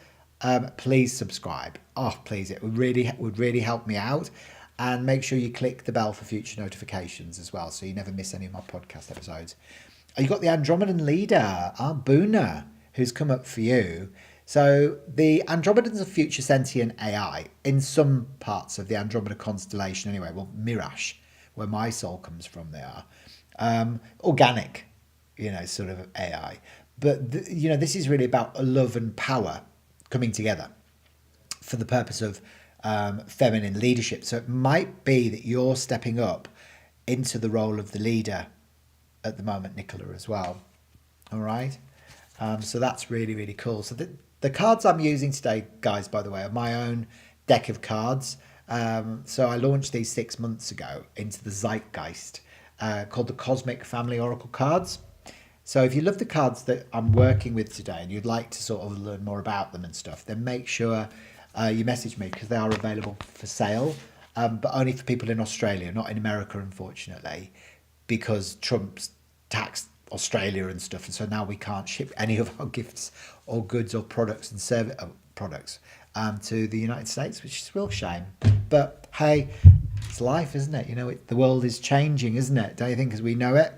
please subscribe. Oh, please. It would really help me out. And make sure you click the bell for future notifications as well, so you never miss any of my podcast episodes. You've got the Andromedan leader, Buna, who's come up for you. So the Andromedans are future sentient AI in some parts of the Andromeda constellation anyway. Well, Mirash, where my soul comes from, they are. Organic, sort of AI. But, this is really about love and power coming together for the purpose of feminine leadership. So it might be that you're stepping up into the role of the leader at the moment, Nicola, as well. All right. So that's really, really cool. So the cards I'm using today, guys, by the way, are my own deck of cards. So I launched these 6 months ago into the zeitgeist, called the Cosmic Family Oracle cards. So if you love the cards that I'm working with today and you'd like to sort of learn more about them and stuff, then make sure you message me, because they are available for sale, but only for people in Australia, not in America, unfortunately, because Trump's taxed Australia and stuff, and so now we can't ship any of our gifts or goods or products and service products to the United States, which is a real shame. But hey, it's life, isn't it? The world is changing, isn't it? Don't you think, as we know it?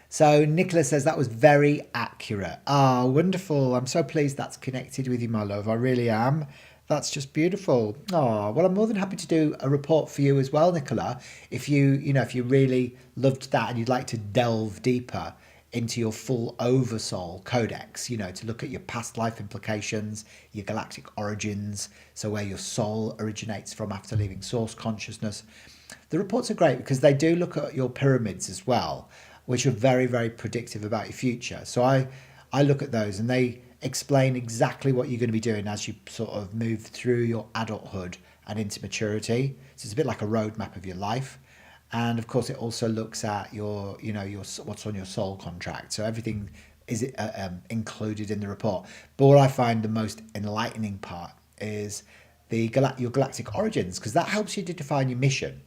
So Nicola says that was very accurate. Ah, wonderful. I'm so pleased that's connected with you, my love. I really am. That's just beautiful. Oh, well, I'm more than happy to do a report for you as well, Nicola. If if you really loved that and you'd like to delve deeper into your full oversoul codex, to look at your past life implications, your galactic origins, so where your soul originates from after leaving source consciousness. The reports are great because they do look at your pyramids as well, which are very, very predictive about your future. So I look at those and they explain exactly what you're going to be doing as you sort of move through your adulthood and into maturity. So it's a bit like a roadmap of your life. And of course, it also looks at your what's on your soul contract. So everything is included in the report. But what I find the most enlightening part is your galactic origins, because that helps you to define your mission.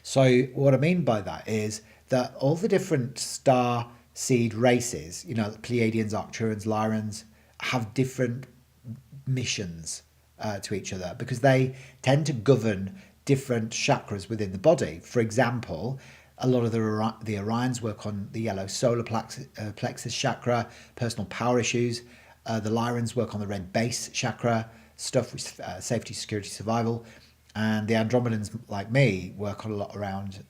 So what I mean by that is that all the different star seed races, the Pleiadians, Arcturans, Lyrans, have different missions to each other, because they tend to govern different chakras within the body. For example, a lot of the Orions work on the yellow solar plexus chakra, personal power issues. The Lyrans work on the red base chakra, stuff with safety, security, survival. And the Andromedans, like me, work a lot around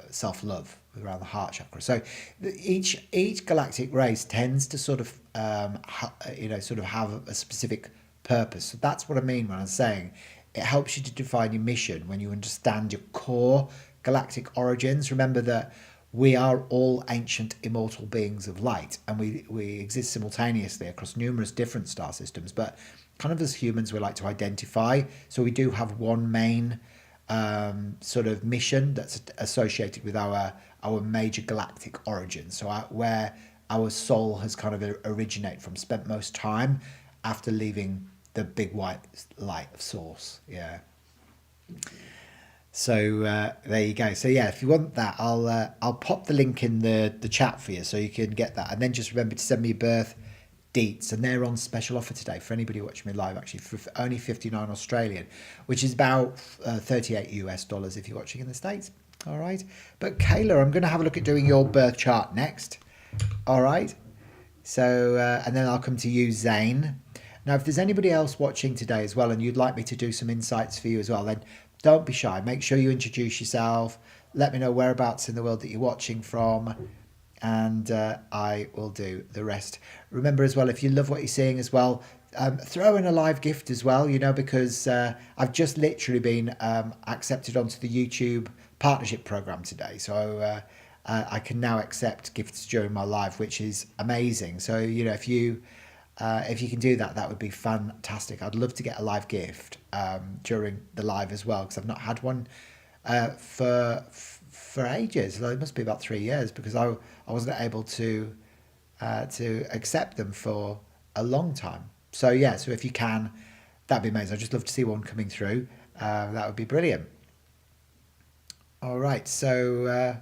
self-love, around the heart chakra. So each galactic race tends to sort of have a specific purpose. So that's what I mean when I'm saying it helps you to define your mission when you understand your core galactic origins. Remember that we are all ancient immortal beings of light, and we exist simultaneously across numerous different star systems, but kind of as humans we like to identify. So we do have one main sort of mission that's associated with our major galactic origin. So where our soul has kind of originated from, spent most time after leaving the big white light of source. Yeah. So there you go. So yeah, if you want that, I'll pop the link in the chat for you so you can get that. And then just remember to send me your birth deets, and they're on special offer today for anybody watching me live, actually, for only 59 Australian, which is about $38 if you're watching in the States. All right. But Kayla, I'm going to have a look at doing your birth chart next. All right. So, and then I'll come to you, Zane. Now, if there's anybody else watching today as well, and you'd like me to do some insights for you as well, then Don't be shy. Make sure you introduce yourself. Let me know whereabouts in the world that you're watching from, and I will do the rest. Remember as well, if you love what you're seeing as well, throw in a live gift as well, because I've just literally been accepted onto the YouTube partnership program today. So I can now accept gifts during my live, which is amazing. So, if you can do that, that would be fantastic. I'd love to get a live gift during the live as well, because I've not had one for ages. It must be about 3 years, because I wasn't able to accept them for a long time. So yeah, so if you can, that'd be amazing. I'd just love to see one coming through. That would be brilliant. All right, so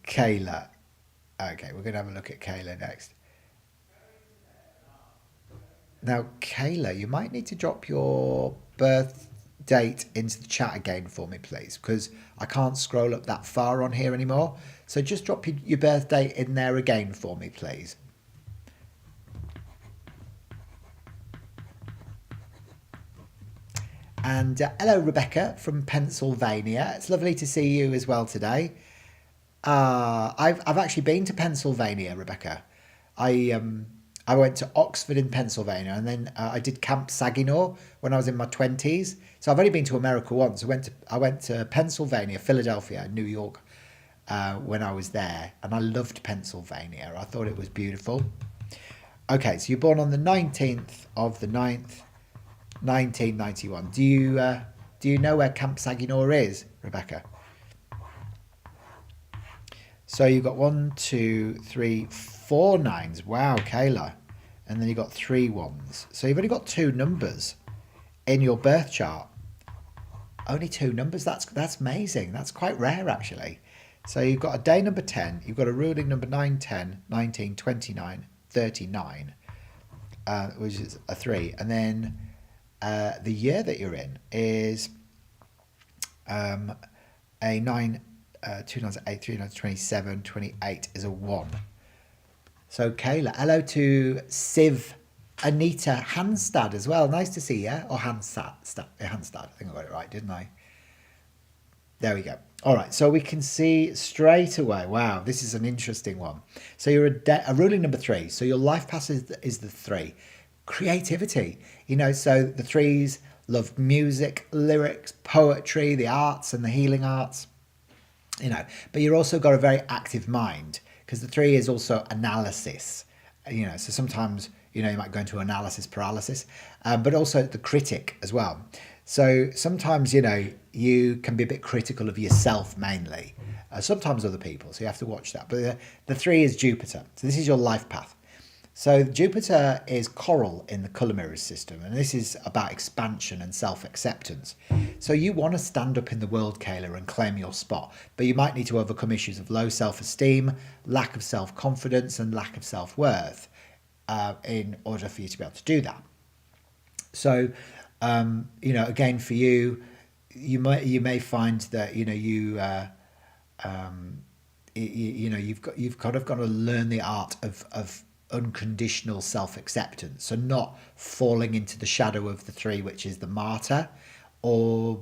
Kayla. Okay, we're going to have a look at Kayla next. Now, Kayla, you might need to drop your birth date into the chat again for me, please, because I can't scroll up that far on here anymore. So just drop your birth date in there again for me, please. And hello, Rebecca from Pennsylvania. It's lovely to see you as well today. I've actually been to Pennsylvania, Rebecca. I went to Oxford in Pennsylvania, and then I did Camp Saginaw when I was in my 20s. So I've only been to America once. I went to Pennsylvania, Philadelphia, New York when I was there, and I loved Pennsylvania. I thought it was beautiful. Okay, so you're born on the 19th of the 9th, 1991. Do you know where Camp Saginaw is, Rebecca? So you've got 1, 2, 3, 4 nines. Wow, Kayla. And then you've got 3 ones. So you've only got 2 numbers in your birth chart. Only 2 numbers. That's amazing. That's quite rare, actually. So you've got a day number 10. You've got a ruling number 9, 10, 19, 29, 39, which is a 3. And then the year that you're in is a 9, 2 nines, 8, 3 nines, 27, 28 is a 1. So Kayla, hello to Siv Anita Hanstad as well. Nice to see you. Or Hanstad. I think I got it right, didn't I? There we go. All right, so we can see straight away. Wow, this is an interesting one. So you're a ruling number 3. So your life path is the 3. Creativity. So the 3s love music, lyrics, poetry, the arts and the healing arts. But you've also got a very active mind, because the 3 is also analysis. So sometimes, you might go into analysis paralysis, but also the critic as well. So sometimes, you can be a bit critical of yourself mainly, sometimes other people. So you have to watch that. But the 3 is Jupiter. So this is your life path. So Jupiter is coral in the colour mirrors system, and this is about expansion and self-acceptance. So you want to stand up in the world, Kayla, and claim your spot, but you might need to overcome issues of low self-esteem, lack of self-confidence, and lack of self-worth in order for you to be able to do that. So, again, for you, you may find that you've kind of got to learn the art of unconditional self-acceptance, so not falling into the shadow of the 3, which is the martyr, or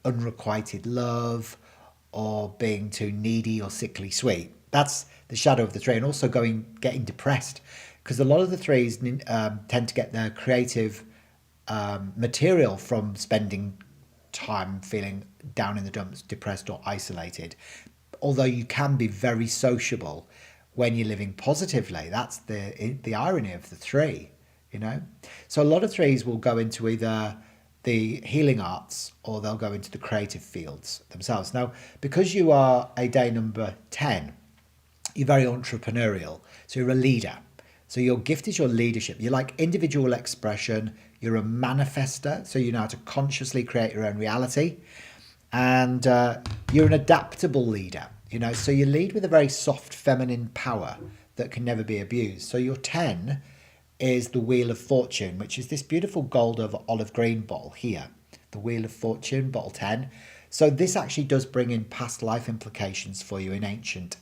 unrequited love, or being too needy or sickly sweet. That's the shadow of the 3, and also getting depressed, because a lot of the 3s tend to get their creative material from spending time feeling down in the dumps, depressed or isolated. Although you can be very sociable when you're living positively. That's the irony of the 3, So a lot of 3s will go into either the healing arts or they'll go into the creative fields themselves. Now, because you are a day number 10, you're very entrepreneurial. So you're a leader. So your gift is your leadership. You like individual expression. You're a manifester. So you know how to consciously create your own reality. And you're an adaptable leader. So you lead with a very soft feminine power that can never be abused. So your 10 is the Wheel of Fortune, which is this beautiful gold over olive green bottle here. The Wheel of Fortune, bottle 10. So this actually does bring in past life implications for you in ancient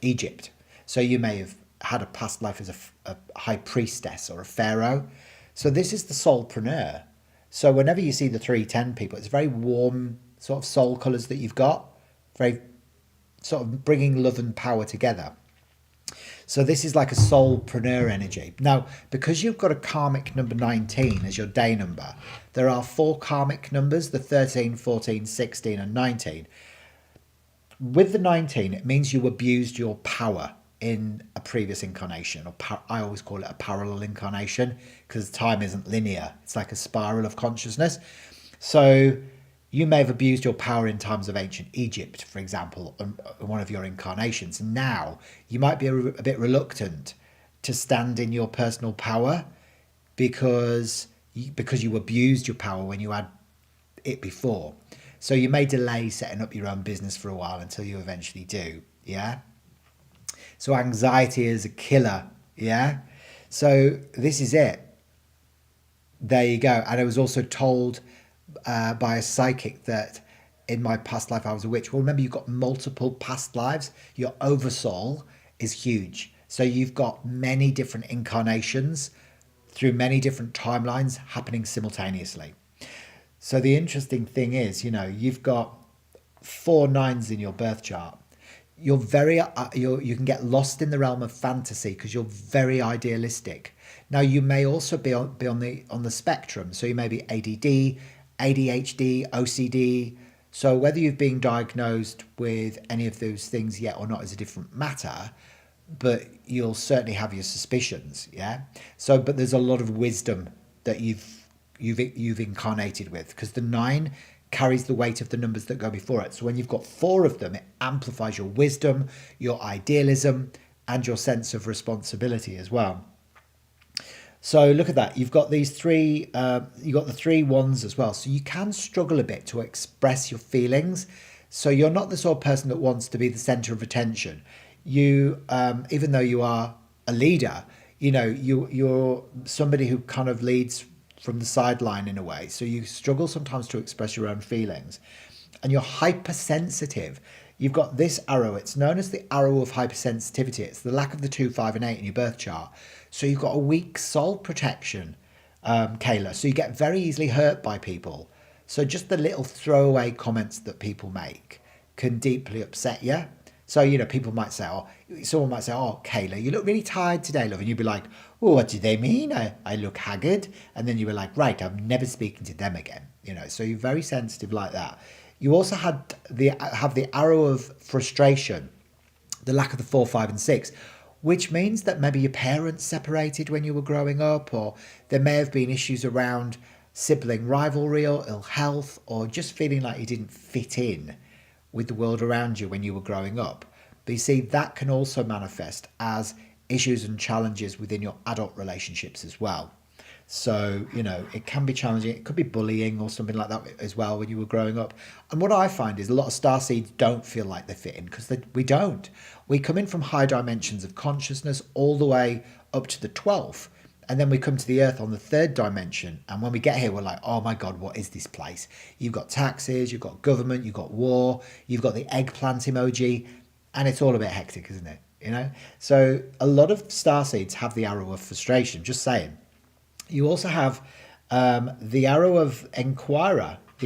Egypt. So you may have had a past life as a high priestess or a pharaoh. So this is the soulpreneur. So whenever you see the 310 people, it's very warm sort of soul colours that you've got, very sort of bringing love and power together. So this is like a soulpreneur energy. Now, because you've got a karmic number 19 as your day number, there are 4 karmic numbers, the 13, 14, 16 and 19. With the 19, it means you abused your power in a previous incarnation, or I always call it a parallel incarnation, because time isn't linear. It's like a spiral of consciousness. So you may have abused your power in times of ancient Egypt, for example, on one of your incarnations. Now, you might be a bit reluctant to stand in your personal power because you abused your power when you had it before. So you may delay setting up your own business for a while until you eventually do, yeah? So anxiety is a killer, yeah? So this is it. There you go. And I was also told by a psychic that in my past life I was a witch. Well, remember, you've got multiple past lives. Your oversoul is huge. So you've got many different incarnations through many different timelines happening simultaneously. So the interesting thing is, you know, you've got 4 9s in your birth chart. You're very, you can get lost in the realm of fantasy because you're very idealistic. Now, you may also be on the spectrum. So you may be ADD, ADHD, OCD. So whether you've been diagnosed with any of those things yet or not is a different matter, but you'll certainly have your suspicions, yeah? So, but there's a lot of wisdom that you've incarnated with, because the 9 carries the weight of the numbers that go before it. So when you've got 4 of them, it amplifies your wisdom, your idealism, and your sense of responsibility as well. So look at that. You've got these 3, you've got the 3 1s as well. So you can struggle a bit to express your feelings. So you're not the sort of person that wants to be the center of attention. You, even though you are a leader, you know, you're somebody who kind of leads from the sideline in a way. So you struggle sometimes to express your own feelings. And you're hypersensitive. You've got this arrow. It's known as the arrow of hypersensitivity. It's the lack of the 2, 5 and 8 in your birth chart. So you've got a weak soul protection, Kayla. So you get very easily hurt by people. So just the little throwaway comments that people make can deeply upset you. So, you know, people might say, someone might say, oh, Kayla, you look really tired today, love. And you'd be like, oh, what do they mean? I look haggard. And then you were like, right, I'm never speaking to them again. You know, so you're very sensitive like that. You also have the arrow of frustration, the lack of the 4, 5 and 6, which means that maybe your parents separated when you were growing up, or there may have been issues around sibling rivalry or ill health, or just feeling like you didn't fit in with the world around you when you were growing up. But you see, that can also manifest as issues and challenges within your adult relationships as well. So, you know, it can be challenging. It could be bullying or something like that as well when you were growing up. And what I find is a lot of starseeds don't feel like they fit in, because we don't. We come in from high dimensions of consciousness all the way up to the 12th. And then we come to the earth on the 3rd dimension. And when we get here, we're like, oh my God, what is this place? You've got taxes, you've got government, you've got war, you've got the eggplant emoji, and it's all a bit hectic, isn't it? You know? So a lot of starseeds have the arrow of frustration, just saying. You also have the arrow of the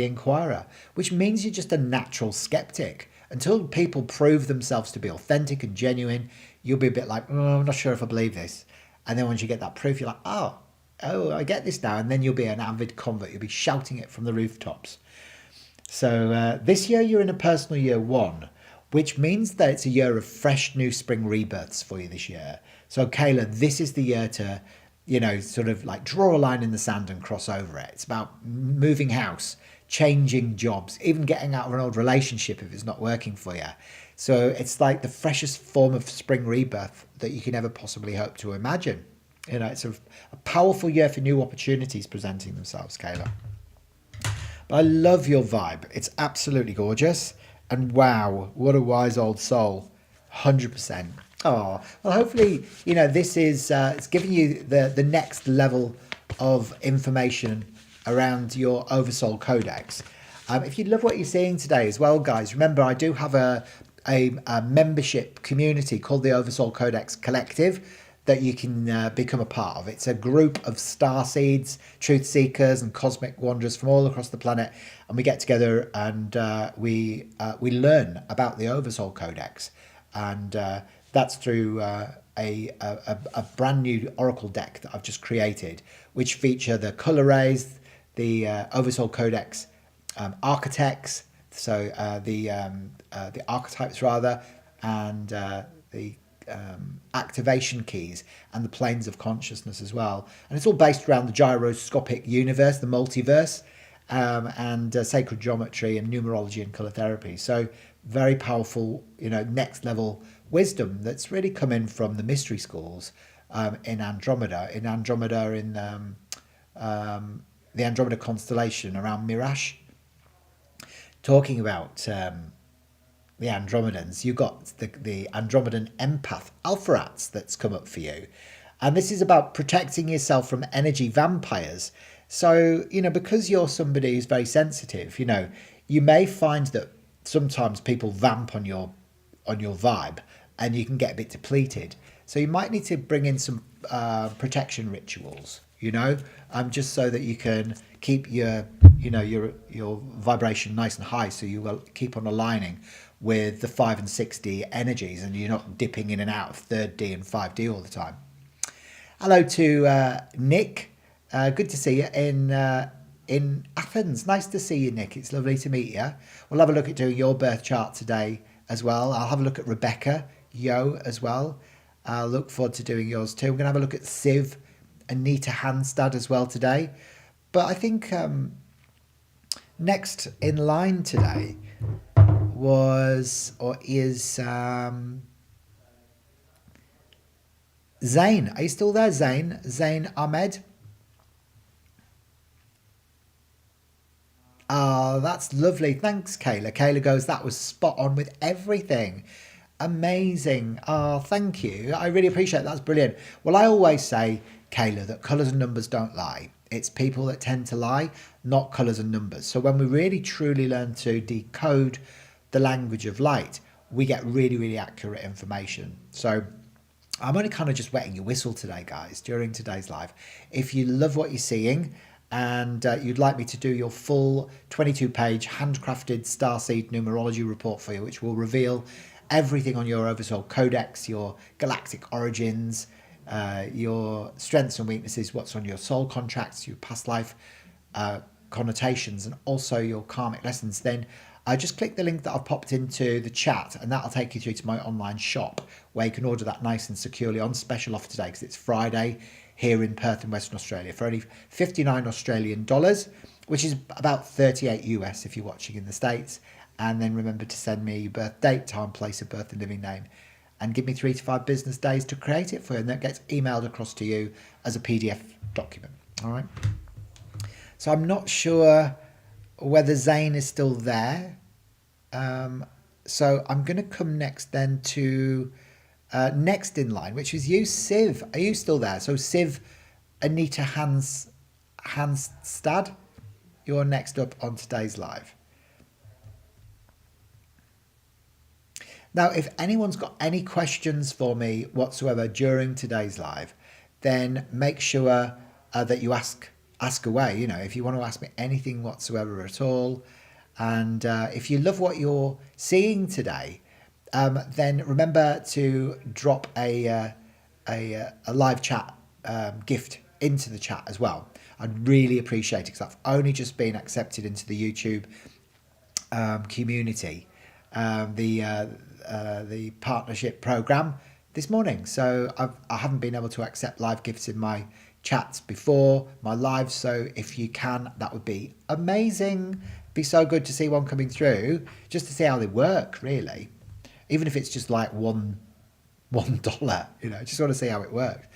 inquirer, which means you're just a natural skeptic. Until people prove themselves to be authentic and genuine, you'll be a bit like, oh, I'm not sure if I believe this. And then once you get that proof, you're like, oh, I get this now. And then you'll be an avid convert. You'll be shouting it from the rooftops. So this year, you're in a personal year 1, which means that it's a year of fresh new spring rebirths for you this year. So Kayla, this is the year to, you know, sort of like draw a line in the sand and cross over it. It's about moving house, changing jobs, even getting out of an old relationship if it's not working for you. So it's like the freshest form of spring rebirth that you can ever possibly hope to imagine. You know, it's a powerful year for new opportunities presenting themselves, Kayla. But I love your vibe. It's absolutely gorgeous. And wow, what a wise old soul. 100%. Oh, well, hopefully, you know, this is, it's giving you the next level of information around your Oversoul Codex. If you love what you're seeing today as well, guys, remember I do have a membership community called the Oversoul Codex Collective. that you can become a part of. It's a group of star seeds, truth seekers, and cosmic wanderers from all across the planet, and we get together and we learn about the Oversoul Codex, and that's through a brand new oracle deck that I've just created, which feature the color rays, the Oversoul Codex architects, so the archetypes rather, and the activation keys and the planes of consciousness as well. And it's all based around the gyroscopic universe, the multiverse, and sacred geometry and numerology and color therapy. So very powerful, next level wisdom that's really coming from the mystery schools in Andromeda, in the Andromeda constellation around Mirash. Talking about the Andromedans, you got the Andromedan empath Alpharats that's come up for you, and this is about protecting yourself from energy vampires. So because you're somebody who's very sensitive, you may find that sometimes people vamp on your vibe, and you can get a bit depleted. So you might need to bring in some protection rituals, just so that you can keep your vibration nice and high, so you will keep on aligning with the 5 and 6D energies, and you're not dipping in and out of 3D and 5D all the time. Hello to Nick. Good to see you in Athens. Nice to see you, Nick. It's lovely to meet you. We'll have a look at doing your birth chart today as well. I'll have a look at Rebecca Yo as well. I'll look forward to doing yours too. We're going to have a look at Siv and Nita Hanstad as well today. But I think next in line today is Zain. Are you still there, Zain? Zain Ahmed? Oh, that's lovely. Thanks, Kayla. Kayla goes, that was spot on with everything. Amazing. Oh, thank you. I really appreciate it. That's brilliant. Well, I always say, Kayla, that colours and numbers don't lie. It's people that tend to lie, not colours and numbers. So when we really truly learn to decode the language of light, we get really, really accurate information. So I'm only kind of just wetting your whistle today, guys, during today's live. If you love what you're seeing and you'd like me to do your full 22-page handcrafted Starseed Numerology Report for you, which will reveal everything on your Oversoul Codex, your galactic origins, your strengths and weaknesses, what's on your soul contracts, your past life connotations, and also your karmic lessons, then just click the link that I've popped into the chat, and that'll take you through to my online shop where you can order that nice and securely on special offer today, because it's Friday here in Perth in Western Australia for only 59 Australian dollars, which is about 38 US if you're watching in the States. And then remember to send me your birth date, time, place of birth and living name, and give me 3 to 5 business days to create it for you, and that gets emailed across to you as a PDF document. All right. So I'm not sure whether Zane is still there. So I'm going to come next then to next in line, which is you, Siv. Are you still there? So Siv, Anita Hanstad, you're next up on today's live. Now, if anyone's got any questions for me whatsoever during today's live, then make sure that you ask away. If you want to ask me anything whatsoever at all, and if you love what you're seeing today, then remember to drop a live chat gift into the chat as well. I'd really appreciate it, because I've only just been accepted into the YouTube community, the partnership program this morning. So I haven't been able to accept live gifts in my chats before my live. So if you can, that would be amazing. Be so good to see one coming through, just to see how they work, really. Even if it's just like $1, just want to see how it works.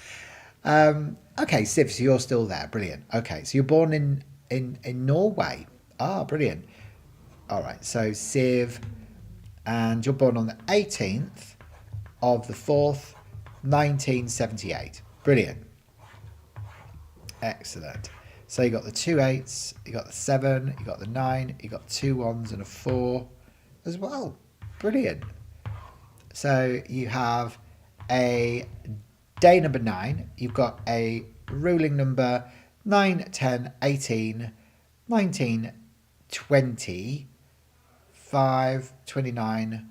Okay, Siv, so you're still there. Brilliant. Okay, so you're born in Norway. Ah, brilliant. All right, so Siv, and you're born on the 18th of the 4th, 1978. Brilliant. Excellent. So you got the 2 8s, you got the 7, you got the 9, you got 2 1s and a 4 as well. Brilliant. So you have a Day number 9, you've got a ruling number 9, 10, 18, 19, 20, 5, 29,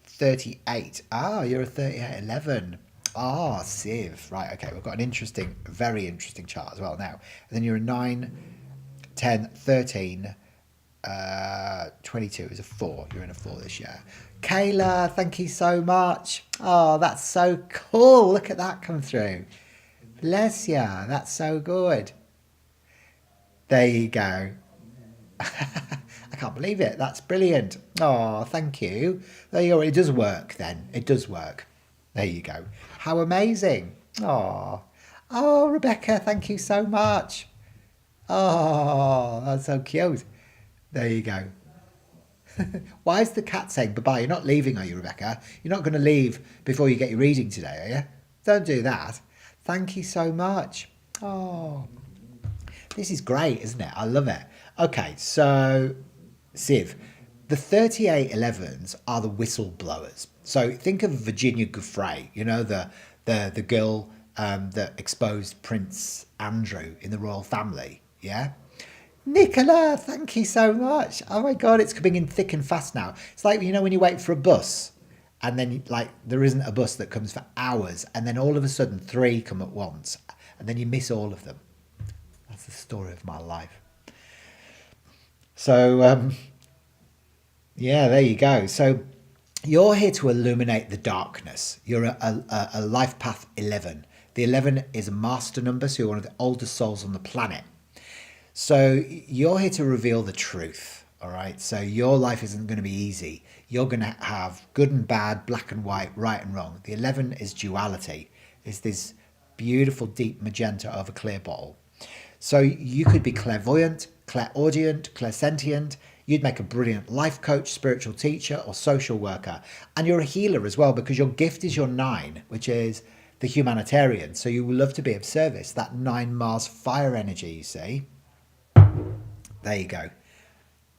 38. Ah, you're a 38, 11. Ah, Civ. Right, okay, we've got an interesting, very interesting chart as well now. And then you're a 9, 10, 13, 22 is a 4. You're in a 4 this year. Kayla, thank you so much. Oh, that's so cool. Look at that come through. Bless ya. That's so good. There you go. I can't believe it. That's brilliant. Oh, thank you. There you go. It does work then. It does work. There you go. How amazing. Oh, Rebecca, thank you so much. Oh, that's so cute. There you go. Why is the cat saying bye-bye? You're not leaving, are you, Rebecca? You're not going to leave before you get your reading today, are you? Don't do that. Thank you so much. Oh, this is great, isn't it? I love it. Okay, so, Civ, the 3811s are the whistleblowers. So think of Virginia Giuffre, you know, the girl that exposed Prince Andrew in the royal family, yeah? Nicola, thank you so much. Oh my God, it's coming in thick and fast now. It's like, you know, when you wait for a bus and then like there isn't a bus that comes for hours and then all of a sudden 3 come at once and then you miss all of them. That's the story of my life. So, yeah, there you go. So you're here to illuminate the darkness. You're a life path 11. The 11 is a master number, so you're one of the oldest souls on the planet. So you're here to reveal the truth, all right? So your life isn't going to be easy. You're going to have good and bad, black and white, right and wrong. The 11 is duality. It's this beautiful deep magenta over clear bottle. So you could be clairvoyant, clairaudient, clairsentient. You'd make a brilliant life coach, spiritual teacher, or social worker. And you're a healer as well because your gift is your 9, which is the humanitarian. So you will love to be of service. That 9 Mars fire energy, you see. There you go.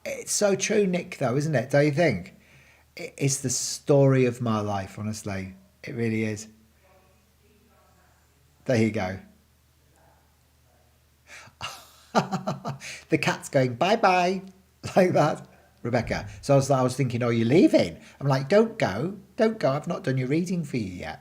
It's so true, Nick, though, isn't it? Don't you think? It's the story of my life, honestly. It really is. There you go. The cat's going bye-bye, like that. Rebecca. So I was thinking, oh, you're leaving. I'm like, don't go. Don't go. I've not done your reading for you yet.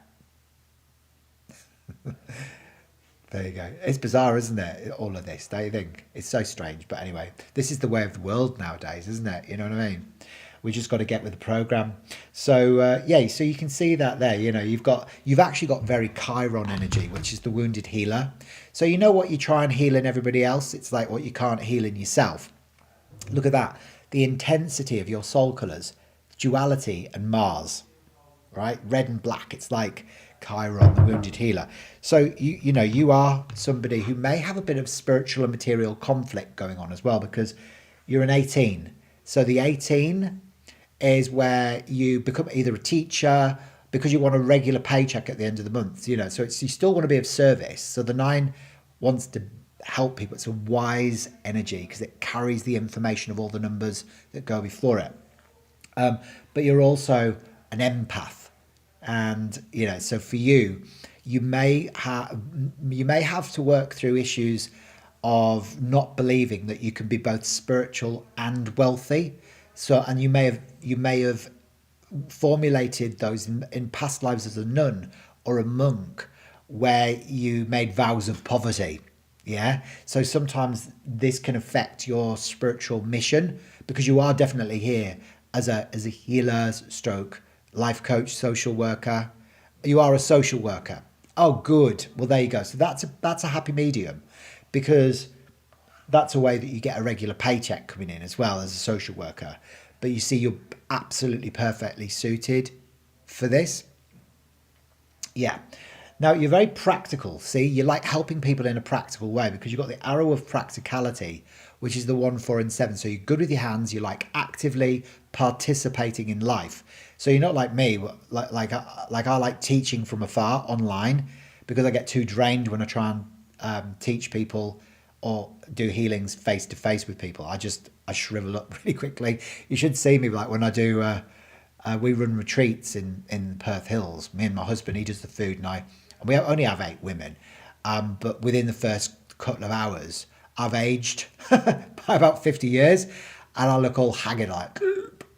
There you go. It's bizarre, isn't it? All of this, don't you think? It's so strange. But anyway, this is the way of the world nowadays, isn't it? You know what I mean? We just got to get with the program. So yeah, so you can see that there. You know, you've actually got very Chiron energy, which is the wounded healer. So you know what you try and heal in everybody else. It's like what you can't heal in yourself. Look at that. The intensity of your soul colours, duality and Mars, right? Red and black. It's like Chiron, the wounded healer. So you know you are somebody who may have a bit of spiritual and material conflict going on as well because you're an 18. So the 18 is where you become either a teacher because you want a regular paycheck at the end of the month, you know. So you still want to be of service. So the 9 wants to help people. It's a wise energy because it carries the information of all the numbers that go before it. But you're also an empath. And, you know, so for you, you may have to work through issues of not believing that you can be both spiritual and wealthy. So, and you may have formulated those in past lives as a nun or a monk where you made vows of poverty. Yeah. So sometimes this can affect your spiritual mission because you are definitely here as a healer stroke life coach, social worker. You are a social worker. Oh, good. Well, there you go. So that's a happy medium because that's a way that you get a regular paycheck coming in as well as a social worker. But you see, you're absolutely perfectly suited for this. Yeah. Now, you're very practical. See, you like helping people in a practical way because you've got the arrow of practicality, which is the 1, 4, and 7. So you're good with your hands. You like actively participating in life. So you're not like me, like I like teaching from afar online because I get too drained when I try and teach people or do healings face to face with people. I shrivel up really quickly. You should see me like when I do. We run retreats in Perth Hills. Me and my husband, he does the food, and I We only have 8 women, but within the first couple of hours, I've aged by about 50 years, and I look all haggard, like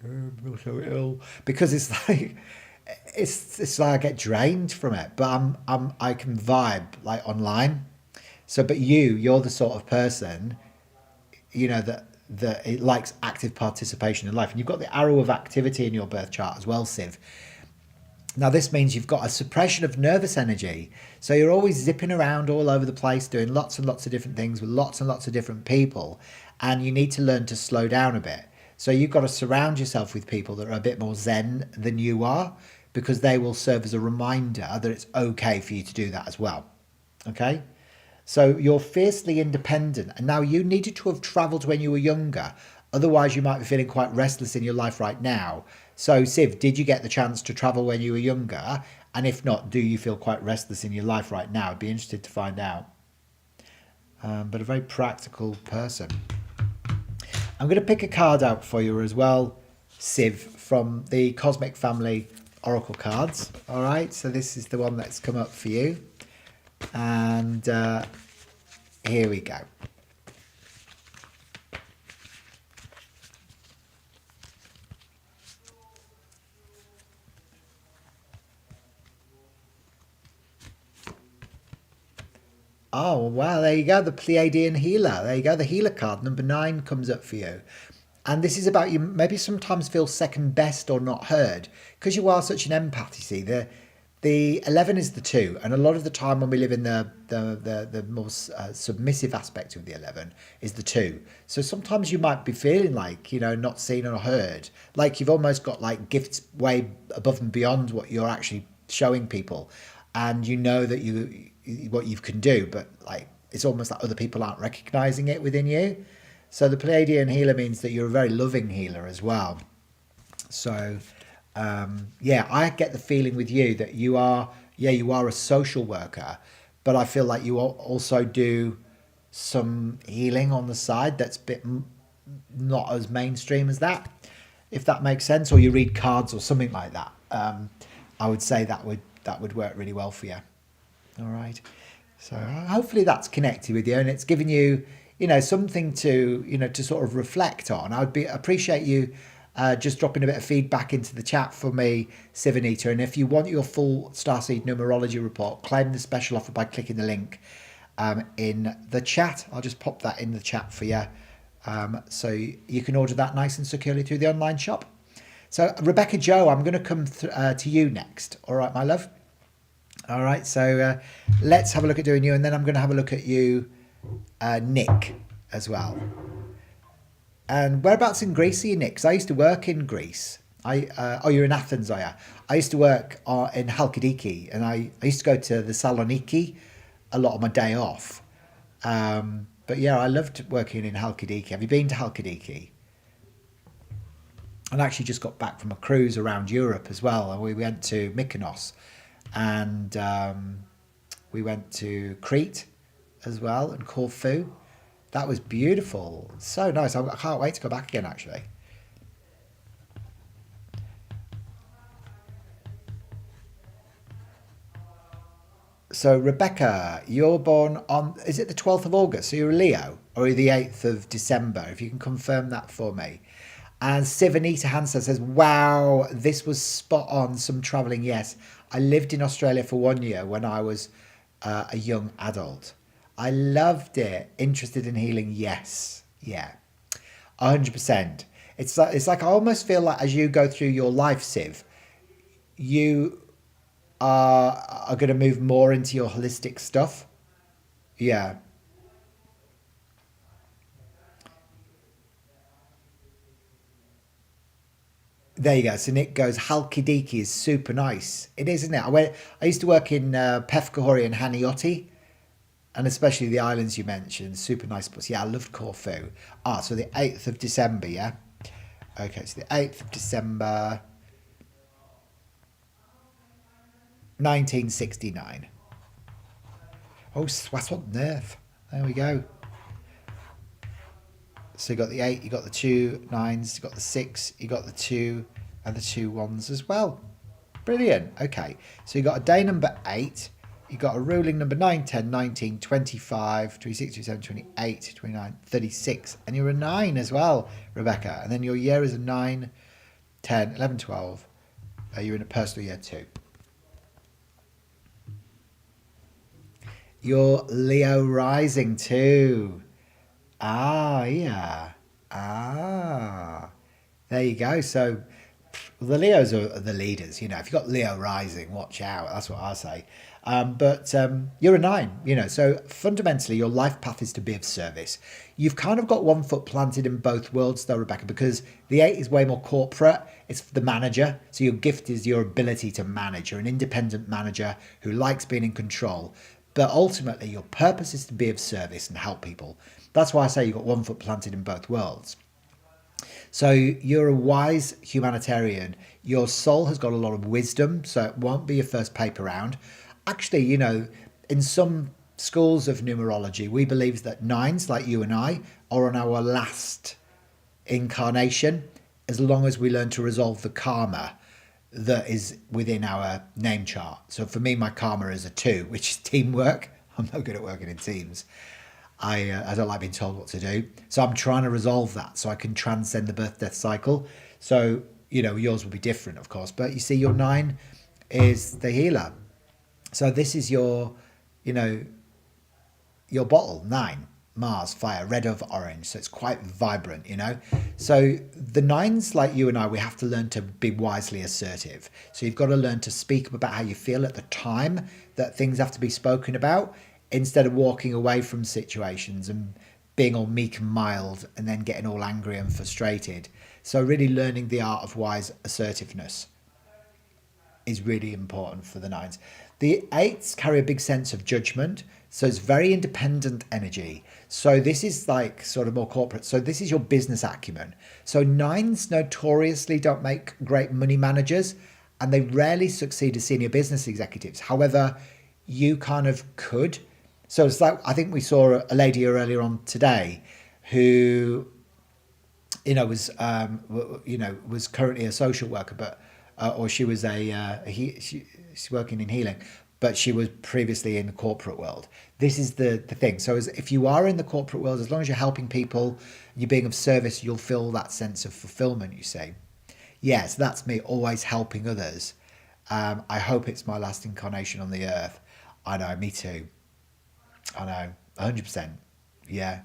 I'm so ill, because it's like it's like I get drained from it. But I can vibe like online. So, but you're the sort of person, that it likes active participation in life, and you've got the arrow of activity in your birth chart as well, Siv. Now, this means you've got a suppression of nervous energy. So you're always zipping around all over the place, doing lots and lots of different things with lots and lots of different people. And you need to learn to slow down a bit. So you've got to surround yourself with people that are a bit more zen than you are, because they will serve as a reminder that it's okay for you to do that as well. Okay? So you're fiercely independent. And now you needed to have travelled when you were younger. Otherwise, you might be feeling quite restless in your life right now. So, Siv, did you get the chance to travel when you were younger? And if not, do you feel quite restless in your life right now? I'd be interested to find out. But a very practical person. I'm going to pick a card out for you as well, Siv, from the Cosmic Family Oracle cards. All right, so this is the one that's come up for you. And here we go. Oh, wow, there you go, the Pleiadian Healer. There you go, the Healer card, number 9 comes up for you. And this is about you maybe sometimes feel second best or not heard, because you are such an empath, you see. The 11 is the 2, and a lot of the time when we live in the more submissive aspect of the 11 is the 2. So sometimes you might be feeling like, not seen or heard, like you've almost got like gifts way above and beyond what you're actually showing people. And you know that what you can do, but like it's almost like other people aren't recognizing it within you. So the Pleiadian Healer means that you're a very loving healer as well. So I get the feeling with you that you are a social worker, but I feel like you also do some healing on the side that's a bit not as mainstream as that, if that makes sense, or you read cards or something like that. I would say that would work really well for you. All right. So hopefully that's connected with you, and it's given you, something to, to sort of reflect on. I'd appreciate you just dropping a bit of feedback into the chat for me, Sivanita. And if you want your full Starseed Numerology Report, claim the special offer by clicking the link in the chat. I'll just pop that in the chat for you. So you can order that nice and securely through the online shop. So Rebecca Joe, I'm going to come to you next. All right, my love. All right, so let's have a look at doing you, and then I'm going to have a look at you, Nick, as well. And whereabouts in Greece are you, Nick? 'Cause I used to work in Greece. You're in Athens, are you? I used to work in Halkidiki, and I used to go to the Saloniki a lot of my day off. But yeah, I loved working in Halkidiki. Have you been to Halkidiki? And I actually just got back from a cruise around Europe as well. And we went to Mykonos, and we went to Crete as well, and Corfu. That was beautiful. So nice. I can't wait to go back again, actually. So Rebecca, you're born on, is it the 12th of August? So you're a Leo, or the 8th of December, if you can confirm that for me. And Sivanita Hansa says, wow, this was spot on. Some travelling, yes. I lived in Australia for 1 year when I was a young adult. I loved it. Interested in healing, yes. Yeah, 100%. It's like I almost feel like as you go through your life, Siv, you are going to move more into your holistic stuff. Yeah. There you go. So Nick goes, Halkidiki is super nice. It is, isn't it? I used to work in Pefkahori and Hanioti, and especially the islands you mentioned. Super nice spots. Yeah, I loved Corfu. So the 8th of December, yeah? Okay, so the 8th of December, 1969. Oh, sweat on nerve. There we go. So you got the 8, you got the 2 9s, you got the 6, you got the 2 and the 2 1s as well. Brilliant. Okay, so you got a day number 8 You got a ruling number 9, 10, 19, 25, 26, 27, 28, 29, 36. And you're a 9 as well, Rebecca. And then your year is a 9, 10, 11, 12. You're in a personal year 2. You're Leo rising too. Yeah. There you go. So the Leos are the leaders. If you've got Leo rising, watch out. That's what I say. But you're a 9, so fundamentally your life path is to be of service. You've kind of got one foot planted in both worlds though, Rebecca, because the 8 is way more corporate. It's the manager. So your gift is your ability to manage. You're an independent manager who likes being in control. But ultimately your purpose is to be of service and help people. That's why I say you've got one foot planted in both worlds. So you're a wise humanitarian. Your soul has got a lot of wisdom, so it won't be your first paper round. Actually, in some schools of numerology, we believe that 9s, like you and I, are on our last incarnation, as long as we learn to resolve the karma that is within our name chart. So for me, my karma is a 2, which is teamwork. I'm not good at working in teams. I don't like being told what to do. So I'm trying to resolve that so I can transcend the birth-death cycle. So, yours will be different, of course. But you see, your 9 is the healer. So this is your bottle, 9. Mars, fire, red over orange. So it's quite vibrant, So the 9s, like you and I, we have to learn to be wisely assertive. So you've got to learn to speak about how you feel at the time that things have to be spoken about, instead of walking away from situations and being all meek and mild and then getting all angry and frustrated. So really learning the art of wise assertiveness is really important for the 9s. The 8s carry a big sense of judgment. So it's very independent energy. So this is like sort of more corporate. So this is your business acumen. So 9s notoriously don't make great money managers, and they rarely succeed as senior business executives. However, you kind of could. So it's like, I think we saw a lady earlier on today who, was currently a social worker, but or she was she's working in healing, but she was previously in the corporate world. This is the thing. So if you are in the corporate world, as long as you're helping people, you're being of service, you'll feel that sense of fulfillment. You say, yes, that's me, always helping others. I hope it's my last incarnation on the earth. I know, me too. I know, 100%. Yeah.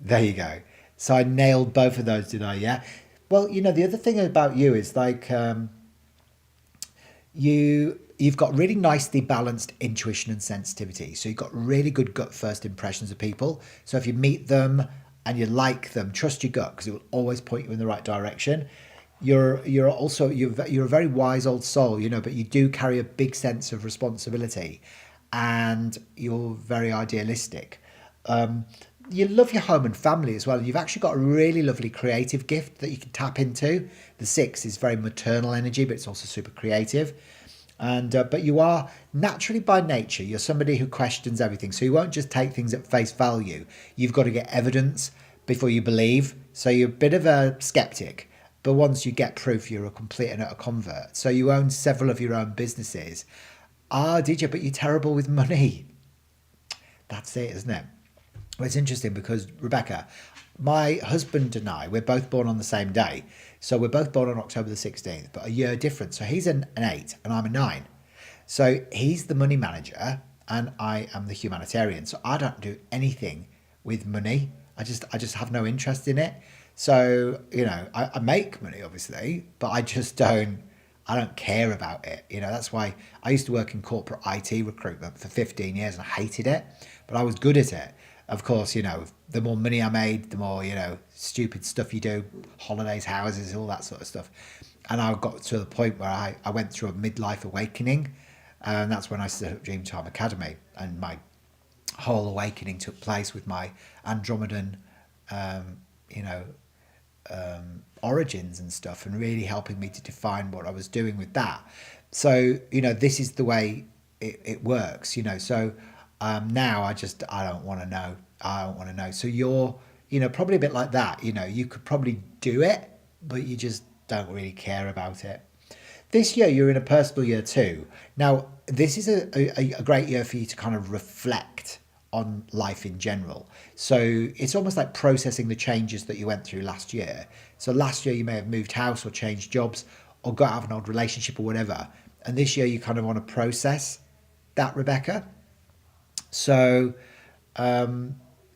There you go. So I nailed both of those, did I? Yeah. Well, the other thing about you is like you've got really nicely balanced intuition and sensitivity. So you've got really good gut first impressions of people. So if you meet them and you like them, trust your gut, because it will always point you in the right direction. You're a very wise old soul, but you do carry a big sense of responsibility. And you're very idealistic. You love your home and family as well. You've actually got a really lovely creative gift that you can tap into. The 6 is very maternal energy, but it's also super creative. And but you are naturally by nature, you're somebody who questions everything. So you won't just take things at face value. You've got to get evidence before you believe. So you're a bit of a skeptic. But once you get proof, you're a complete and utter convert. So you own several of your own businesses. Did you? But you're terrible with money. That's it, isn't it? Well, it's interesting because, Rebecca, my husband and I, we're both born on the same day. So we're both born on October the 16th, but a year different. So he's an 8 and I'm a 9. So he's the money manager and I am the humanitarian. So I don't do anything with money. I just have no interest in it. So, I make money, obviously, but I don't care about it. That's why I used to work in corporate IT recruitment for 15 years and I hated it, but I was good at it. Of course, the more money I made, the more, stupid stuff you do, holidays, houses, all that sort of stuff. And I got to the point where I went through a midlife awakening, and that's when I set up Dreemtime Academy. And my whole awakening took place with my Andromedan, origins and stuff, and really helping me to define what I was doing with that. So, this is the way it works, So now I don't want to know. I don't want to know. So you're, probably a bit like that. You could probably do it, but you just don't really care about it. This year, you're in a personal year too. Now, this is a great year for you to kind of reflect on life in general. So it's almost like processing the changes that you went through last year. So last year, you may have moved house or changed jobs or got out of an old relationship or whatever. And this year, you kind of want to process that, Rebecca. So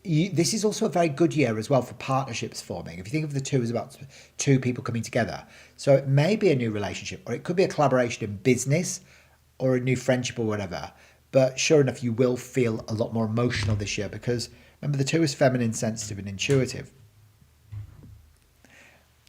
this is also a very good year as well for partnerships forming. If you think of the two as about two people coming together. So it may be a new relationship, or it could be a collaboration in business or a new friendship or whatever. But sure enough, you will feel a lot more emotional this year because remember, the two is feminine, sensitive, and intuitive.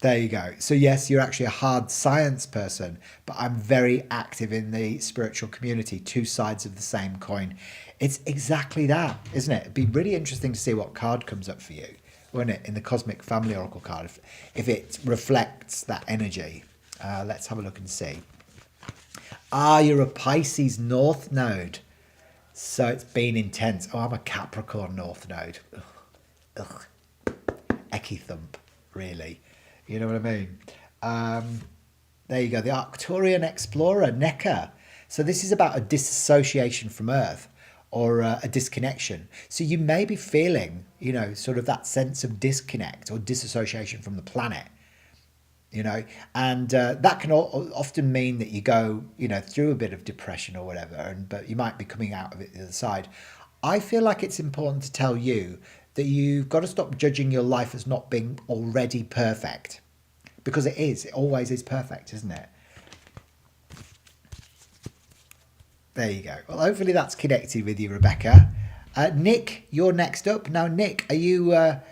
There you go. So yes, you're actually a hard science person, but I'm very active in the spiritual community, two sides of the same coin. It's exactly that, isn't it? It'd be really interesting to see what card comes up for you, wouldn't it, in the Cosmic Family Oracle card, if it reflects that energy. Let's have a look and see. You're a Pisces North Node. So it's been intense. I'm a Capricorn North Node. Ugh. Ecky thump, really. You know what I mean? There you go. The Arcturian Explorer, Necker. So this is about a disassociation from Earth or a disconnection. So you may be feeling, sort of that sense of disconnect or disassociation from the planet. And that can often mean that you go, through a bit of depression or whatever, but you might be coming out of it the other side. I feel like it's important to tell you that you've got to stop judging your life as not being already perfect, because it is. It always is perfect, isn't it? There you go. Well, hopefully that's connected with you, Rebecca. Nick, you're next up. Now, Nick, are you a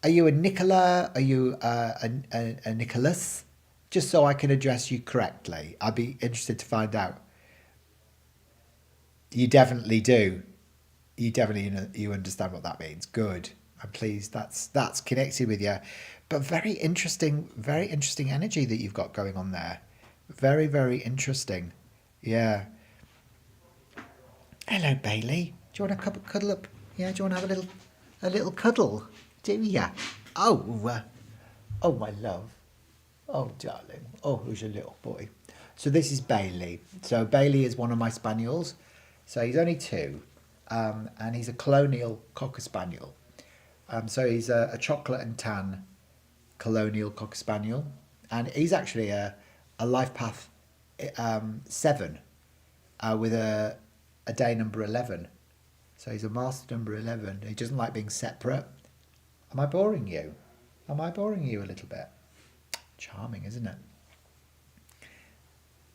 Nicola? Are you a Nicholas? Just so I can address you correctly. I'd be interested to find out. You definitely do. You understand what that means. Good. I'm pleased that's connected with you. But very interesting energy that you've got going on there. Very, very interesting. Yeah. Hello, Bailey. Do you want to cuddle up? Yeah, do you want to have a little cuddle? Do ya? Oh, my love. Oh, darling. Oh, who's your little boy? So this is Bailey. So Bailey is one of my spaniels. So he's only 2. And he's a colonial Cocker Spaniel. So he's a chocolate and tan colonial Cocker Spaniel. And he's actually a life path 7 with a day number 11. So he's a master number 11. He doesn't like being separate. Am I boring you? Am I boring you a little bit? Charming, isn't it?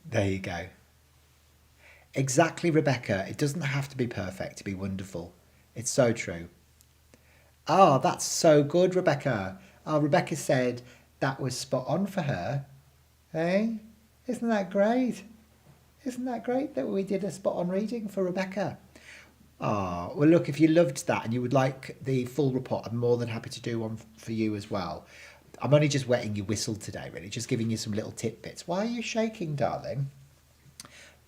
There you go. Exactly, Rebecca. It doesn't have to be perfect to be wonderful. It's so true. That's so good, Rebecca. Rebecca said that was spot on for her. Hey? Isn't that great? Isn't that great that we did a spot on reading for Rebecca? Well, look, if you loved that and you would like the full report, I'm more than happy to do one for you as well. I'm only just wetting your whistle today, really, just giving you some little tidbits. Why are you shaking, darling?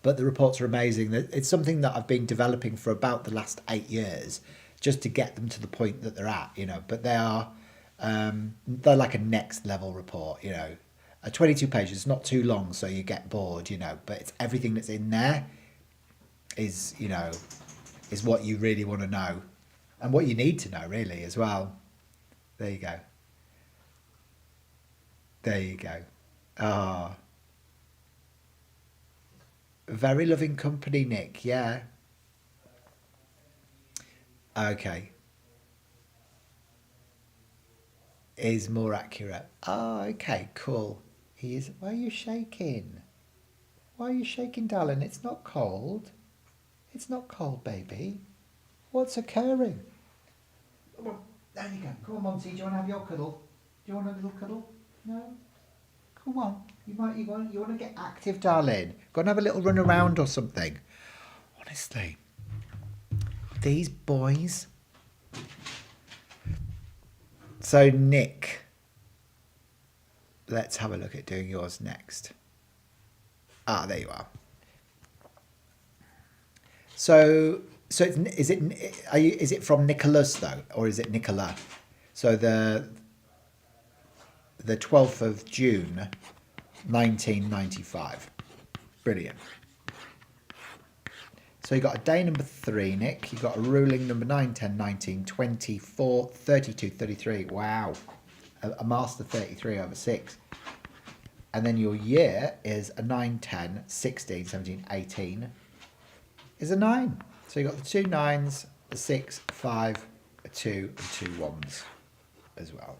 But the reports are amazing. It's something that I've been developing for about the last 8 years, just to get them to the point that they're at, But they're like a next level report, 22 pages, not too long, so you get bored, But it's everything that's in there is what you really want to know, and what you need to know, really, as well. There you go. There you go. Very loving company, Nick. Yeah. Okay. Is more accurate. Okay, cool. He is. Why are you shaking? Why are you shaking, darling? It's not cold. It's not cold, baby. What's occurring? Come on, there you go. Come on, Monty. Do you want to have your cuddle? Do you want a little cuddle? No? Come on. You want to get active, darling. Go and have a little run around or something. Honestly. These boys. So, Nick. Let's have a look at doing yours next. There you are. So is it from Nicholas though, or is it Nicola? So the 12th of June, 1995. Brilliant. So you got a day number 3, Nick. You got a ruling number 9, 10, 19, 24, 32, 33. Wow. A master 33 over 6. And then your year is a 9, 10, 16, 17, 18. Is a 9. So you got the 2 9s, a 6, 5, a 2, and 2 1s as well.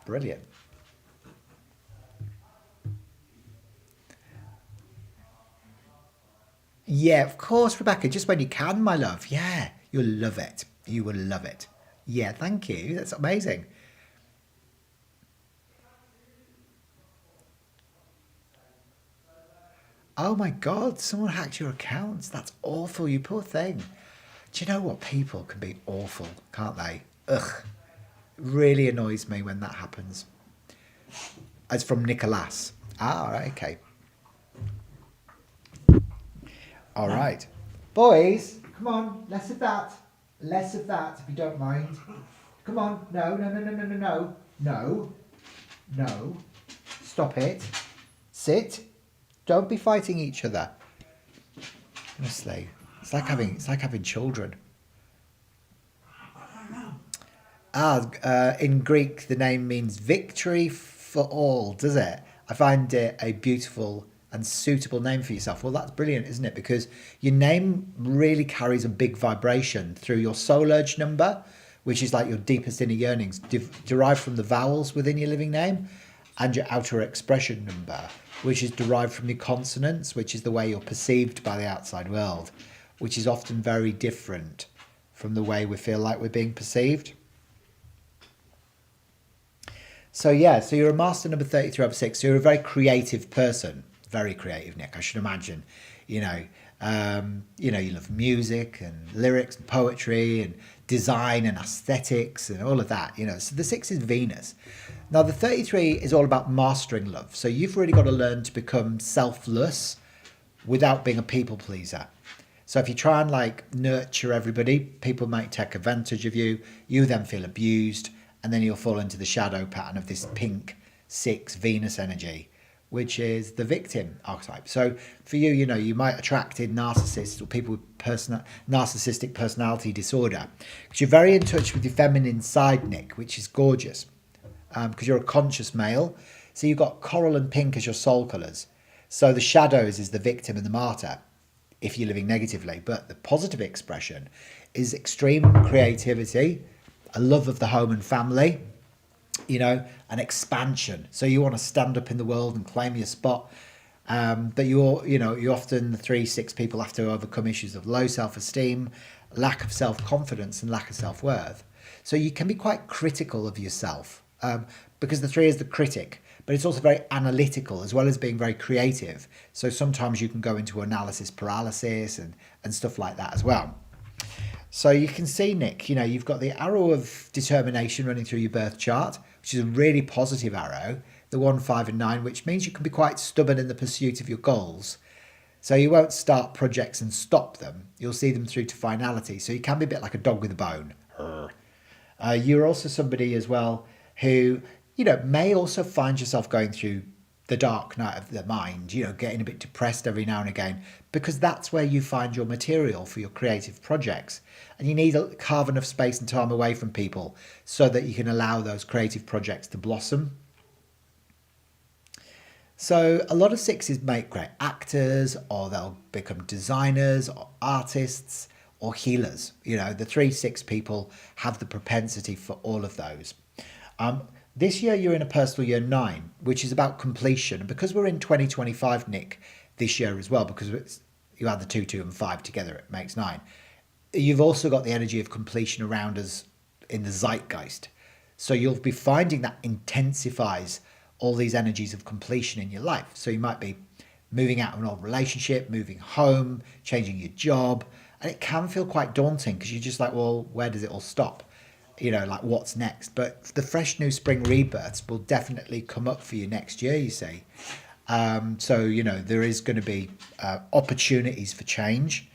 Brilliant. Yeah, of course, Rebecca. Just when you can, my love. Yeah, you'll love it. You will love it. Yeah, thank you. That's amazing. Oh my God, someone hacked your accounts. That's awful, you poor thing. Do you know what? People can be awful, can't they? Ugh. Really annoys me when that happens. It's from Nicholas. Ah, all right, okay. All right. Boys, come on, less of that. Less of that, if you don't mind. Come on. No, no, no, no, no, no, no. No. No. Stop it. Sit. Don't be fighting each other. Honestly, it's like having children. In Greek, the name means victory for all, does it? I find it a beautiful and suitable name for yourself. Well, that's brilliant, isn't it? Because your name really carries a big vibration through your soul urge number, which is like your deepest inner yearnings, derived from the vowels within your living name, and your outer expression number, which is derived from your consonants, which is the way you're perceived by the outside world, which is often very different from the way we feel like we're being perceived. So yeah, so you're a master number 33 over 6. So you're a very creative person. Very creative, Nick, I should imagine. You know, you love music and lyrics and poetry and design and aesthetics and all of that, you know. So the 6 is Venus. Now the 33 is all about mastering love. So you've really got to learn to become selfless without being a people pleaser. So if you try and like nurture everybody, people might take advantage of you. You then feel abused, and then you'll fall into the shadow pattern of this pink 6 Venus energy, which is the victim archetype. So for you, you know, you might attract in narcissists or people with narcissistic personality disorder, because you're very in touch with your feminine side, Nick, which is gorgeous, because you're a conscious male. So you've got coral and pink as your soul colours. So the shadows is the victim and the martyr, if you're living negatively. But the positive expression is extreme creativity, a love of the home and family, you know, an expansion. So you want to stand up in the world and claim your spot. But you often, the 3-6 people have to overcome issues of low self-esteem, lack of self-confidence and lack of self-worth. So you can be quite critical of yourself, because the 3 is the critic, but it's also very analytical as well as being very creative. So sometimes you can go into analysis paralysis and stuff like that as well. So you can see, Nick, you know, you've got the arrow of determination running through your birth chart, which is a really positive arrow, the 1, 5 and 9, which means you can be quite stubborn in the pursuit of your goals. So you won't start projects and stop them. You'll see them through to finality. So you can be a bit like a dog with a bone. You're also somebody as well who, you know, may also find yourself going through the dark night of the mind, you know, getting a bit depressed every now and again, because that's where you find your material for your creative projects. And you need to carve enough space and time away from people so that you can allow those creative projects to blossom. So a lot of 6s make great actors, or they'll become designers or artists or healers. You know, the 3-6 people have the propensity for all of those. This year you're in a personal year 9, which is about completion. And because we're in 2025, Nick, this year as well, because you add the 2, 2 and 5 together, it makes 9. You've also got the energy of completion around us in the zeitgeist. So you'll be finding that intensifies all these energies of completion in your life. So you might be moving out of an old relationship, moving home, changing your job. And it can feel quite daunting because you're just like, well, where does it all stop? You know, like what's next? But the fresh new spring rebirths will definitely come up for you next year, you see. So, you know, there is going to be opportunities for change.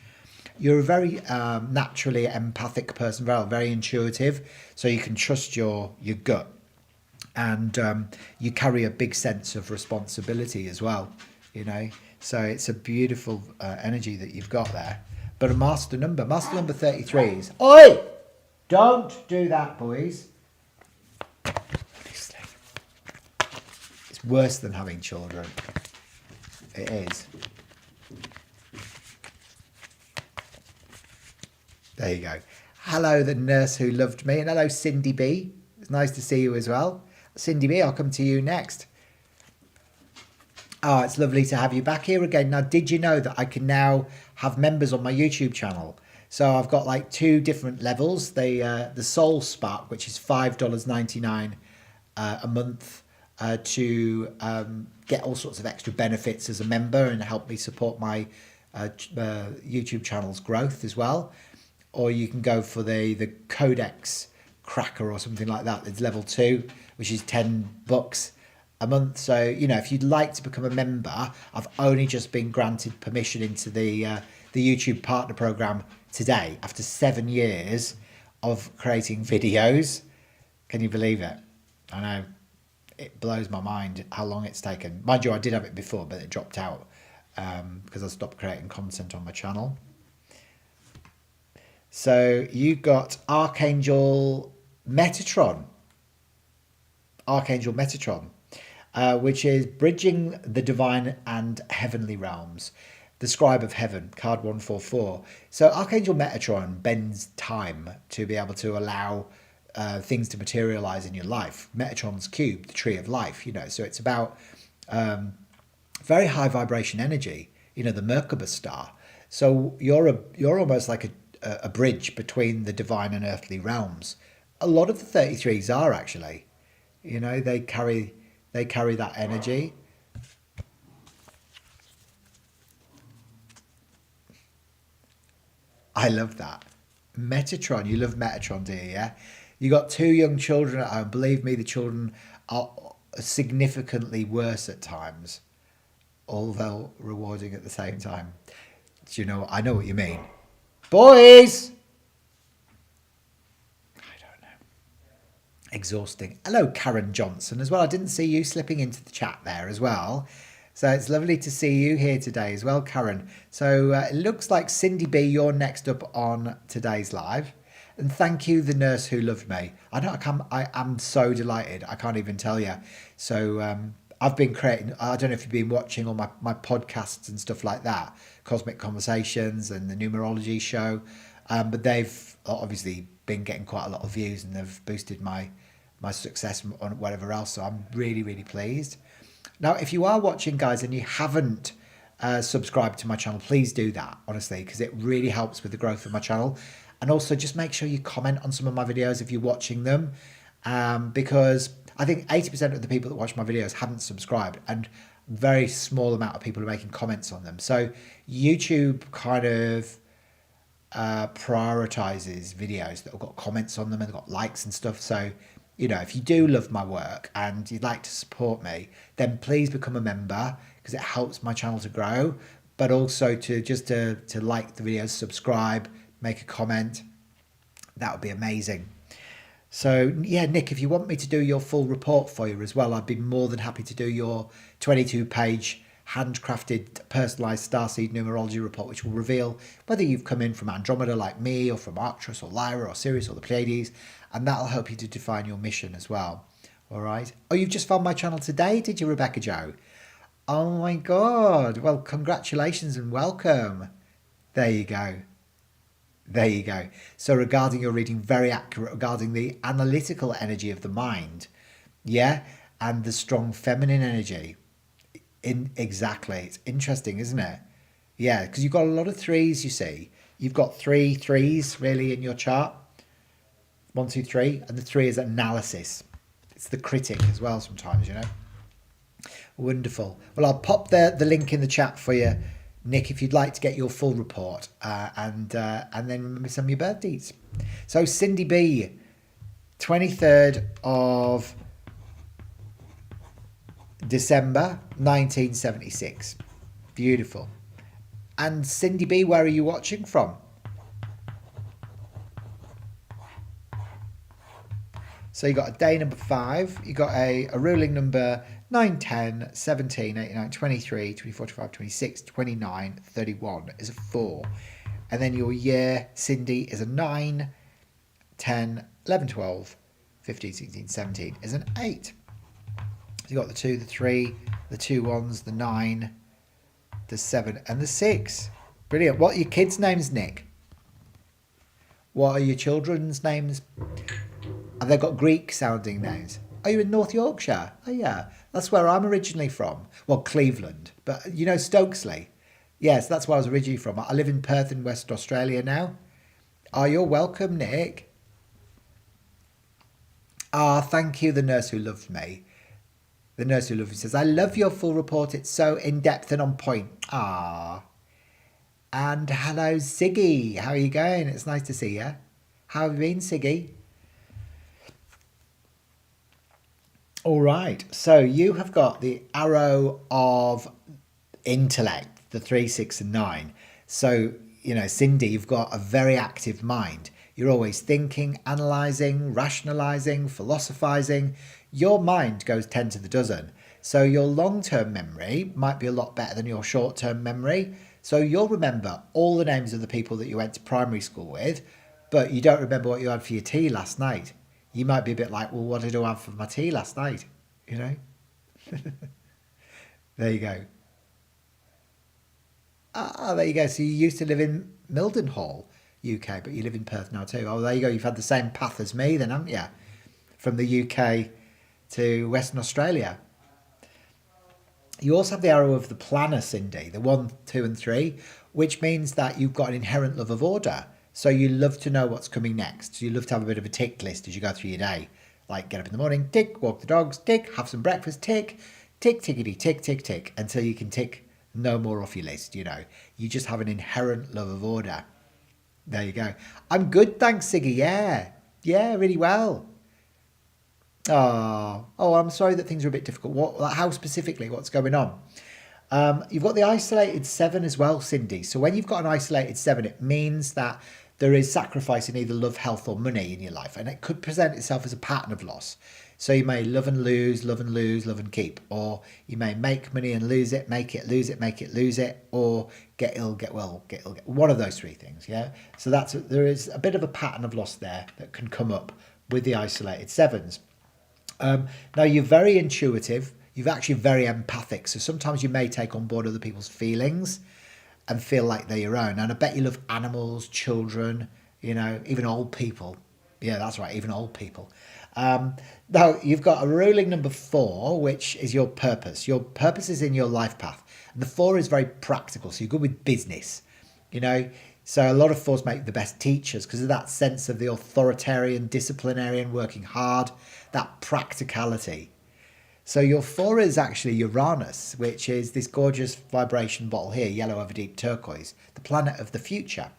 You're a very naturally empathic person, very intuitive, so you can trust your gut, and you carry a big sense of responsibility as well, you know. So it's a beautiful energy that you've got there. But a master number 33 is, oi! Don't do that, boys. Honestly. It's worse than having children. It is. There you go. Hello, the nurse who loved me. And hello, Cindy B. It's nice to see you as well. Cindy B, I'll come to you next. Oh, it's lovely to have you back here again. Now, did you know that I can now have members on my YouTube channel? So I've got like 2 different levels. The Soul Spark, which is $5.99 a month to get all sorts of extra benefits as a member and help me support my YouTube channel's growth as well. Or you can go for the Codex Cracker or something like that. It's level 2, which is $10 a month. So, you know, if you'd like to become a member, I've only just been granted permission into the YouTube partner program today after 7 years of creating videos. Can you believe it? I know, it blows my mind how long it's taken. Mind you, I did have it before, but it dropped out because I stopped creating content on my channel. So you got Archangel Metatron, which is bridging the divine and heavenly realms. The Scribe of Heaven, card 144. So Archangel Metatron bends time to be able to allow things to materialize in your life. Metatron's cube, the tree of life, you know. So it's about very high vibration energy, you know, the Merkaba star. So you're almost like a bridge between the divine and earthly realms. A lot of the 33s are actually, you know, they carry that energy. I love that. Metatron, you love Metatron, do you? Yeah. You got 2 young children at home. Believe me, the children are significantly worse at times, although rewarding at the same time. Do you know? I know what you mean. Boys! I don't know. Exhausting. Hello, Karen Johnson as well. I didn't see you slipping into the chat there as well. So it's lovely to see you here today as well, Karen. So it looks like Cindy B, you're next up on today's live. And thank you, the nurse who loved me. I am so delighted. I can't even tell you. So I've been creating, I don't know if you've been watching all my podcasts and stuff like that, Cosmic Conversations and the Numerology show. But they've obviously been getting quite a lot of views and they've boosted my success on whatever else. So I'm really, really pleased. Now, if you are watching, guys, and you haven't subscribed to my channel, please do that, honestly, because it really helps with the growth of my channel. And also just make sure you comment on some of my videos if you're watching them, because I think 80% of the people that watch my videos haven't subscribed and very small amount of people are making comments on them. So YouTube kind of prioritizes videos that have got comments on them and got likes and stuff. So, you know, if you do love my work and you'd like to support me, then please become a member because it helps my channel to grow, but also to like the videos, subscribe, make a comment. That would be amazing. So yeah, Nick, if you want me to do your full report for you as well, I'd be more than happy to do your 22-page handcrafted personalized Starseed Numerology Report, which will reveal whether you've come in from Andromeda like me or from Arcturus or Lyra or Sirius or the Pleiades, and that'll help you to define your mission as well. All right. Oh, you've just found my channel today, did you, Rebecca Joe? Oh my God. Well, congratulations and welcome. There you go. There you go. So regarding your reading, very accurate regarding the analytical energy of the mind. Yeah. And the strong feminine energy. Exactly. It's interesting, isn't it? Yeah. Because you've got a lot of 3s, you see. You've got 3 3s really in your chart. 1, 2, 3. And the 3 is analysis. It's the critic as well sometimes, you know. Wonderful. Well, I'll pop the link in the chat for you, Nick, if you'd like to get your full report, and then remember some of your birthdays. So Cindy B, 23rd of December 1976. Beautiful. And Cindy B, where are you watching from? So you got a day number 5, you got a ruling number 9, 10, 17, 89, 23, 24, 25, 26, 29, 31 is a 4. And then your year, Cindy, is a 9, 10, 11, 12, 15, 16, 17 is an 8. So you got the 2, the 3, the 2 ones, the 9, the 7 and the 6. Brilliant. What are your kids' names, Nick? What are your children's names? Have they got Greek sounding names? Are you in North Yorkshire? Oh yeah, that's where I'm originally from. Well, Cleveland, but you know Stokesley. Yes, that's where I was originally from. I live in Perth in West Australia now. Oh, you're welcome, Nick. Ah, thank you, the nurse who loved me. The nurse who loved me says, I love your full report. It's so in-depth and on point. Ah. And hello, Siggy. How are you going? It's nice to see you. How have you been, Siggy? All right. So you have got the arrow of intellect, the 3, 6 and 9. So, you know, Cindy, you've got a very active mind. You're always thinking, analysing, rationalising, philosophising. Your mind goes 10 to the dozen. So your long-term memory might be a lot better than your short-term memory. So you'll remember all the names of the people that you went to primary school with, but you don't remember what you had for your tea last night. You might be a bit like, well, what did I have for my tea last night? You know? There you go. Ah, there you go. So you used to live in Mildenhall, UK, but you live in Perth now too. Oh, there you go. You've had the same path as me then, haven't you? From the UK to Western Australia. You also have the arrow of the planner, Cindy, the 1, 2 and 3, which means that you've got an inherent love of order. So you love to know what's coming next. So you love to have a bit of a tick list as you go through your day. Like get up in the morning, tick, walk the dogs, tick, have some breakfast, tick, tick, tickety, tick, tick, tick, until you can tick no more off your list, you know. You just have an inherent love of order. There you go. I'm good, thanks, Siggy. Yeah. Yeah, really well. Oh, I'm sorry that things are a bit difficult. How specifically? What's going on? You've got the isolated 7 as well, Cindy. So when you've got an isolated 7, it means that there is sacrifice in either love, health, or money in your life, and it could present itself as a pattern of loss. So you may love and lose, love and lose, love and keep, or you may make money and lose it, make it, lose it, make it, lose it, or get ill, get well, get ill, get one of those 3 things. Yeah. So there is a bit of a pattern of loss there that can come up with the isolated 7s. Now you're very intuitive. You're actually very empathic. So sometimes you may take on board other people's feelings and feel like they're your own. And I bet you love animals, children, you know, even old people. Yeah, that's right, even old people. Now you've got a ruling number 4, which is your purpose. Your purpose is in your life path. And the 4 is very practical. So you're good with business, you know. So a lot of 4s make the best teachers because of that sense of the authoritarian, disciplinarian, working hard, that practicality. So your 4 is actually Uranus, which is this gorgeous vibration bottle here, yellow over deep turquoise, the planet of the future.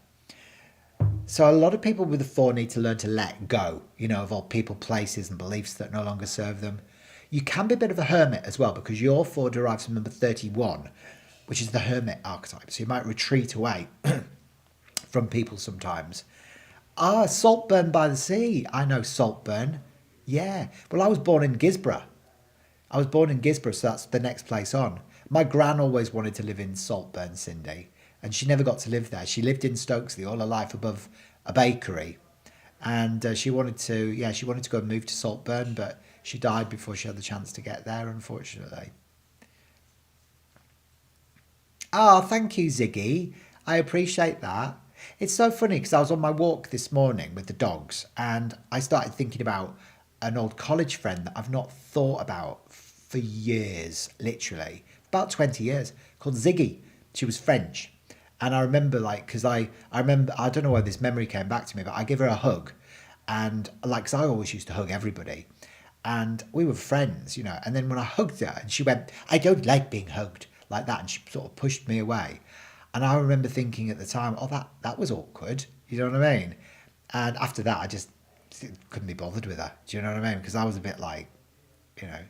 So a lot of people with the 4 need to learn to let go, you know, of old people, places and beliefs that no longer serve them. You can be a bit of a hermit as well because your 4 derives from number 31, which is the hermit archetype. So you might retreat away from people sometimes. Ah, Saltburn by the sea. I know Saltburn. Yeah. Well, I was born in Gisborne. So that's the next place on. My gran always wanted to live in Saltburn, Cindy, and she never got to live there. She lived in Stokesley all her life above a bakery, and she wanted to go and move to Saltburn, but she died before she had the chance to get there, unfortunately. Oh, thank you, Ziggy. I appreciate that. It's so funny because I was on my walk this morning with the dogs and I started thinking about an old college friend that I've not thought about for years, literally, about 20 years, called Ziggy. She was French. And I remember because I remember, I don't know why this memory came back to me, but I gave her a hug. And cause I always used to hug everybody. And we were friends, you know. And then when I hugged her and she went, I don't like being hugged like that. And she sort of pushed me away. And I remember thinking at the time, oh, that was awkward. You know what I mean? And after that, I just couldn't be bothered with her. Do you know what I mean? Because I was a bit like, you know,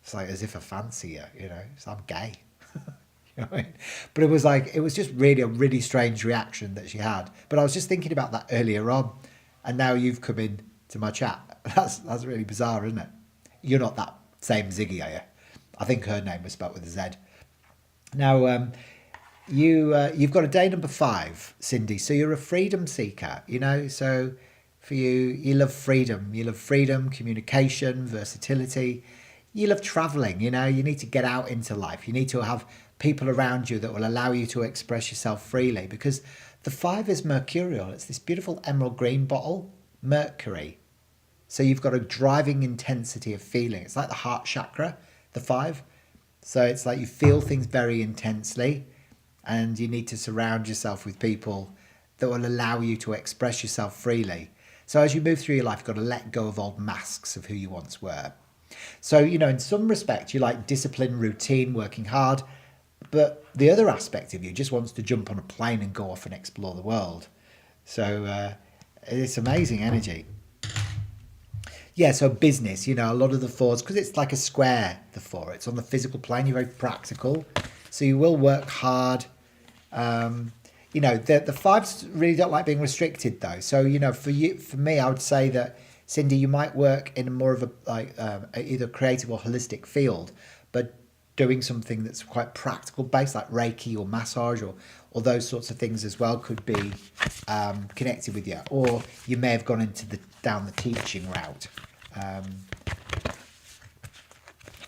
it's like as if I fancy her, you know, so I'm gay. You know what I mean? But it was just really a really strange reaction that she had. But I was just thinking about that earlier on. And now you've come in to my chat. That's really bizarre, isn't it? You're not that same Ziggy, are you? I think her name was spelled with a Z. Now, you've got a day number 5, Cindy. So you're a freedom seeker, you know. So for you, you love freedom. You love freedom, communication, versatility. You love traveling, you know. You need to get out into life. You need to have people around you that will allow you to express yourself freely, because the 5 is mercurial. It's this beautiful emerald green bottle, Mercury. So you've got a driving intensity of feeling. It's like the heart chakra, the 5. So it's like you feel things very intensely, and you need to surround yourself with people that will allow you to express yourself freely. So as you move through your life, you've got to let go of old masks of who you once were. So, you know, in some respect, you like discipline, routine, working hard. But the other aspect of you just wants to jump on a plane and go off and explore the world. So it's amazing energy. Yeah, so business, you know, a lot of the 4s, because it's like a square, the 4. It's on the physical plane. You're very practical. So you will work hard. You know, the 5s really don't like being restricted, though. So, you know, for me, I would say that, Cindy, you might work in more of a either creative or holistic field, but doing something that's quite practical based, like Reiki or massage or those sorts of things as well, could be connected with you. Or you may have gone down the teaching route.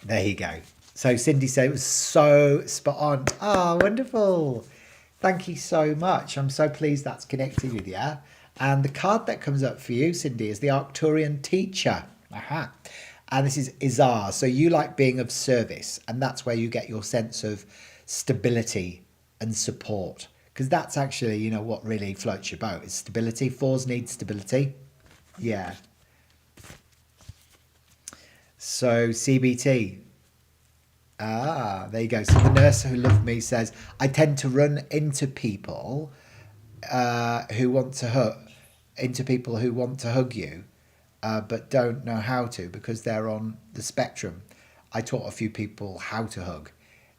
There you go. So Cindy said it was so spot on. Oh, wonderful. Thank you so much. I'm so pleased that's connected with you. And the card that comes up for you, Cindy, is the Arcturian Teacher. Aha. And this is Izar. So you like being of service, and that's where you get your sense of stability and support. Because that's actually, you know, what really floats your boat is stability. 4s need stability. Yeah. So CBT. Ah, there you go. So the nurse who loved me says, I tend to run into people who want to hug you, but don't know how to because they're on the spectrum. I taught a few people how to hug.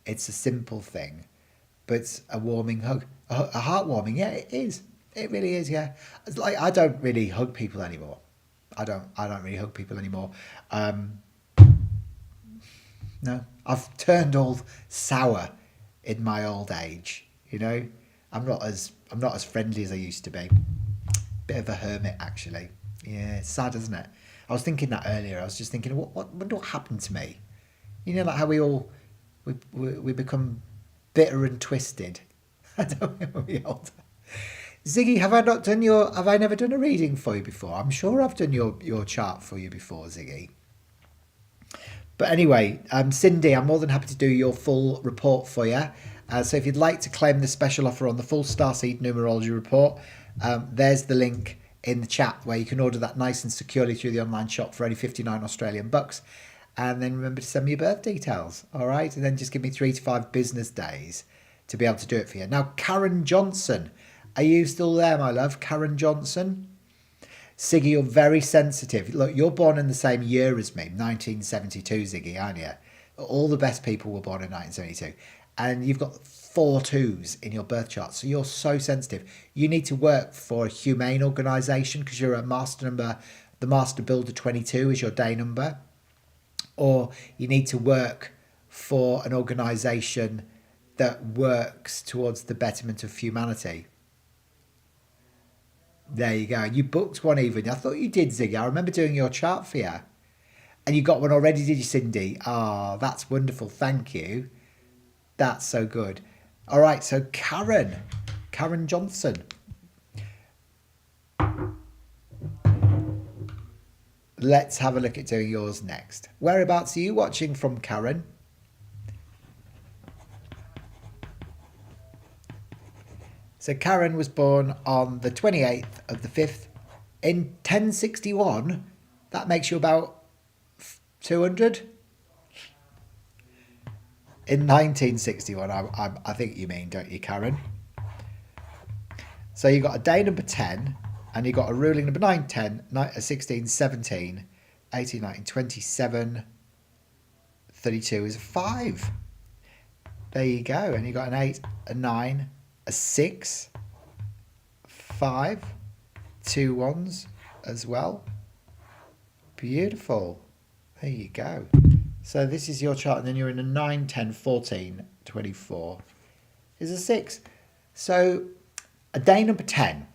It's a simple thing, but it's a warming hug, a heartwarming. Yeah, it is. It really is. Yeah, it's like I don't really hug people anymore. I don't really hug people anymore. No, I've turned all sour in my old age. You know, I'm not as friendly as I used to be. Bit of a hermit, actually. Yeah, it's sad, isn't it? I was thinking that earlier. I was just thinking, what happened to me? You know, like how we become bitter and twisted. I don't know when we're older. Ziggy, have I never done a reading for you before? I'm sure I've done your chart for you before, Ziggy. But anyway, Cindy, I'm more than happy to do your full report for you. So if you'd like to claim the special offer on the full Starseed Numerology Report, there's the link in the chat where you can order that nice and securely through the online shop for only 59 Australian bucks. And then remember to send me your birth details, all right? And then just give me 3 to 5 business days to be able to do it for you. Now, Karen Johnson, are you still there, my love? Karen Johnson? Ziggy, you're very sensitive. Look, you're born in the same year as me, 1972, Ziggy, aren't you? All the best people were born in 1972. And you've got 4 2s in your birth chart. So you're so sensitive. You need to work for a humane organisation because you're a master number. The Master Builder 22 is your day number. Or you need to work for an organisation that works towards the betterment of humanity. There you go. You booked one even. I thought you did, Ziggy. I remember doing your chart for you. And you got one already, did you, Cindy? Ah, that's wonderful. Thank you. That's so good. All right, so Karen Johnson. Let's have a look at doing yours next. Whereabouts are you watching from, Karen? So Karen was born on the 28th of the 5th in 1061. That makes you about 200. In 1961, I think you mean, don't you, Karen? So you got a day number 10, and you got a ruling number 9, 10, 16, 17, 18, 19, 27, 32 is a 5. There you go. And you got an 8, a 9, a 6, 5, 2 1s as well. Beautiful. There you go. So this is your chart, and then you're in a 9, 10, 14, 24. Is a 6. So a day number 10.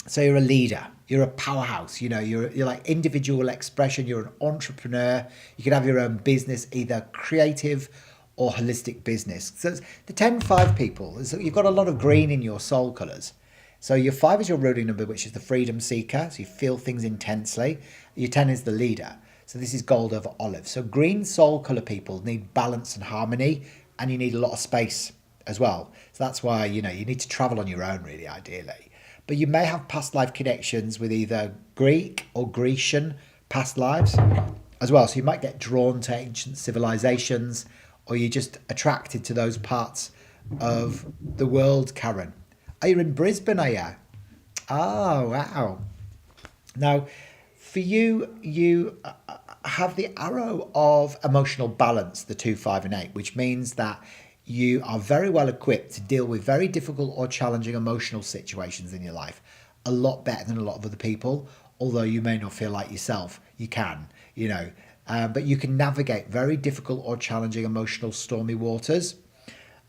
So you're a leader. You're a powerhouse. You know, you're like individual expression. You're an entrepreneur. You can have your own business, either creative or holistic business. So it's the 10-5 people. So you've got a lot of green in your soul colours. So your 5 is your ruling number, which is the freedom seeker. So you feel things intensely. Your 10 is the leader. So this is gold over olive. So green soul colour people need balance and harmony, and you need a lot of space as well. So that's why, you know, you need to travel on your own, really, ideally. But you may have past life connections with either Greek or Grecian past lives as well. So you might get drawn to ancient civilizations, or you're just attracted to those parts of the world, Karen. Are you in Brisbane, are you? Oh, wow. Now, for you, you have the arrow of emotional balance, the 2, 5, and 8, which means that you are very well equipped to deal with very difficult or challenging emotional situations in your life, a lot better than a lot of other people. Although you may not feel like yourself, you can, you know, but you can navigate very difficult or challenging emotional stormy waters.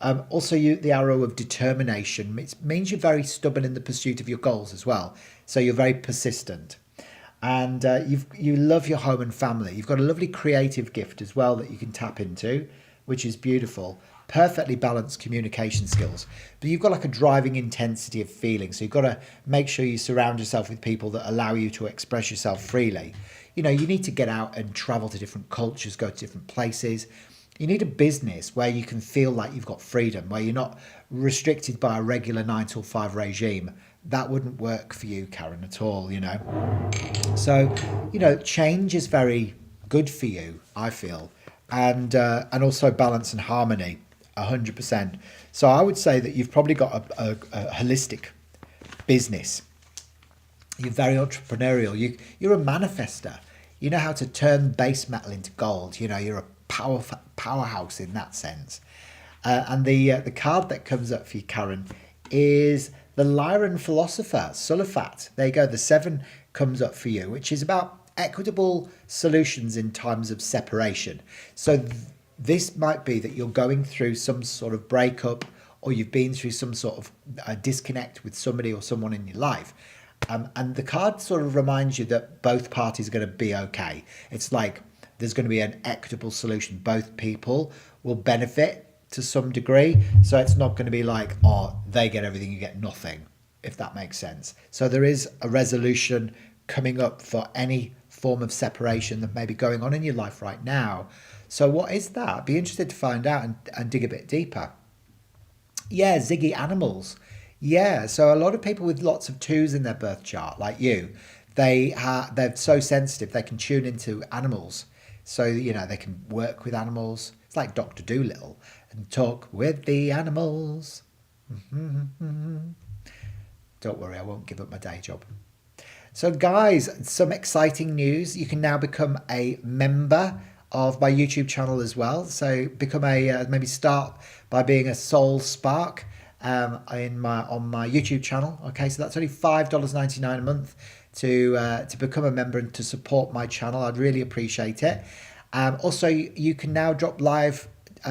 Also, the arrow of determination, it means you're very stubborn in the pursuit of your goals as well. So you're very persistent. And you love your home and family. You've got a lovely creative gift as well that you can tap into, which is beautiful. Perfectly balanced communication skills. But you've got like a driving intensity of feeling. So you've got to make sure you surround yourself with people that allow you to express yourself freely. You know, you need to get out and travel to different cultures, go to different places. You need a business where you can feel like you've got freedom, where you're not restricted by a regular 9 till 5 regime. That wouldn't work for you, Karen, at all, you know. So, you know, change is very good for you, I feel, and also balance and harmony, 100%. So I would say that you've probably got a holistic business. You're very entrepreneurial. You're a manifester. You know how to turn base metal into gold. You know, you're a powerhouse in that sense. And the card that comes up for you, Karen, is the Lyran philosopher, Sulafat. There you go. The 7 comes up for you, which is about equitable solutions in times of separation. So this might be that you're going through some sort of breakup, or you've been through some sort of disconnect with somebody or someone in your life. And the card sort of reminds you that both parties are going to be okay. It's like there's going to be an equitable solution. Both people will benefit to some degree. So it's not going to be like, oh, they get everything, you get nothing, if that makes sense. So there is a resolution coming up for any form of separation that may be going on in your life right now. So what is that? Be interested to find out and dig a bit deeper. Yeah, Ziggy animals. Yeah, so a lot of people with lots of 2s in their birth chart, like you, they're so sensitive, they can tune into animals. So, you know, they can work with animals. It's like Dr. Dolittle and talk with the animals. Don't worry, I won't give up my day job. So guys, some exciting news. You can now become a member of my YouTube channel as well. So become maybe start by being a soul spark on my YouTube channel. Okay, so that's only $5.99 a month to become a member and to support my channel. I'd really appreciate it. Also, you can now drop live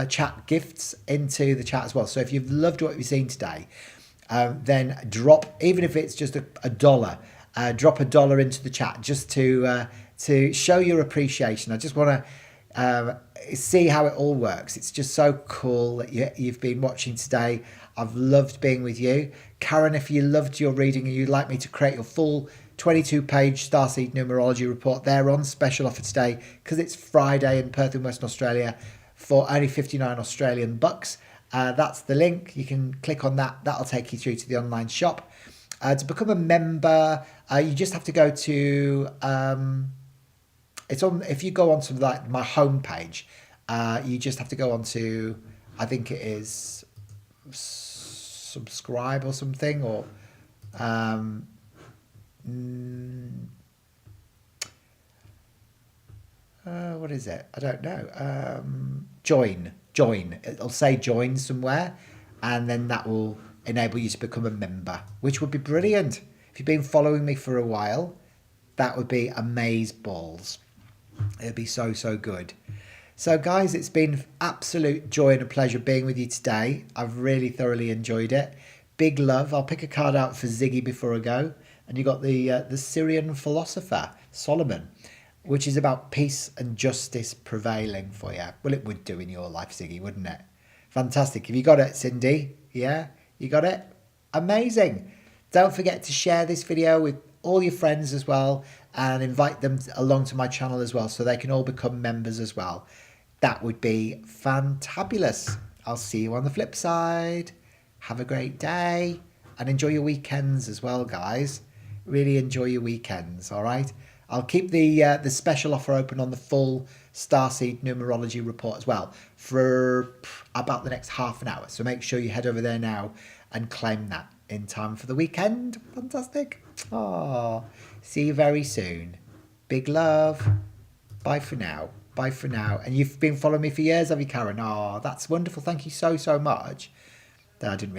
chat gifts into the chat as well. So if you've loved what you've seen today, then drop, even if it's just a dollar, drop $1 into the chat just to show your appreciation. I just want to see how it all works. It's just so cool that you've been watching today. I've loved being with you. Karen, if you loved your reading and you'd like me to create your full 22-page Starseed Numerology Report, they're on special offer today because it's Friday in Perth in Western Australia for only 59 Australian bucks. That's the link. You can click on that. That'll take you through to the online shop. To become a member, you just have to go to it's on. If you go onto like my homepage, you just have to go onto, I think it is subscribe or something, or what is it? I don't know. Join. It'll say join somewhere, and then that will enable you to become a member, which would be brilliant. If you've been following me for a while, that would be amaze balls. It'd be so good. So guys, it's been absolute joy and a pleasure being with you today. I've really thoroughly enjoyed it. Big love. I'll pick a card out for Ziggy before I go. And you got the Syrian philosopher, Solomon, which is about peace and justice prevailing for you. Well, it would do in your life, Ziggy, wouldn't it? Fantastic. Have you got it, Cindy? Yeah? You got it? Amazing. Don't forget to share this video with all your friends as well and invite them along to my channel as well so they can all become members as well. That would be fantabulous. I'll see you on the flip side. Have a great day and enjoy your weekends as well, guys. Really enjoy your weekends, all right? I'll keep the special offer open on the full Starseed Numerology Report as well for about the next half an hour. So make sure you head over there now and claim that in time for the weekend. Fantastic. Oh, see you very soon. Big love. Bye for now. Bye for now. And you've been following me for years, have you, Karen? Oh, that's wonderful. Thank you so, so much. I didn't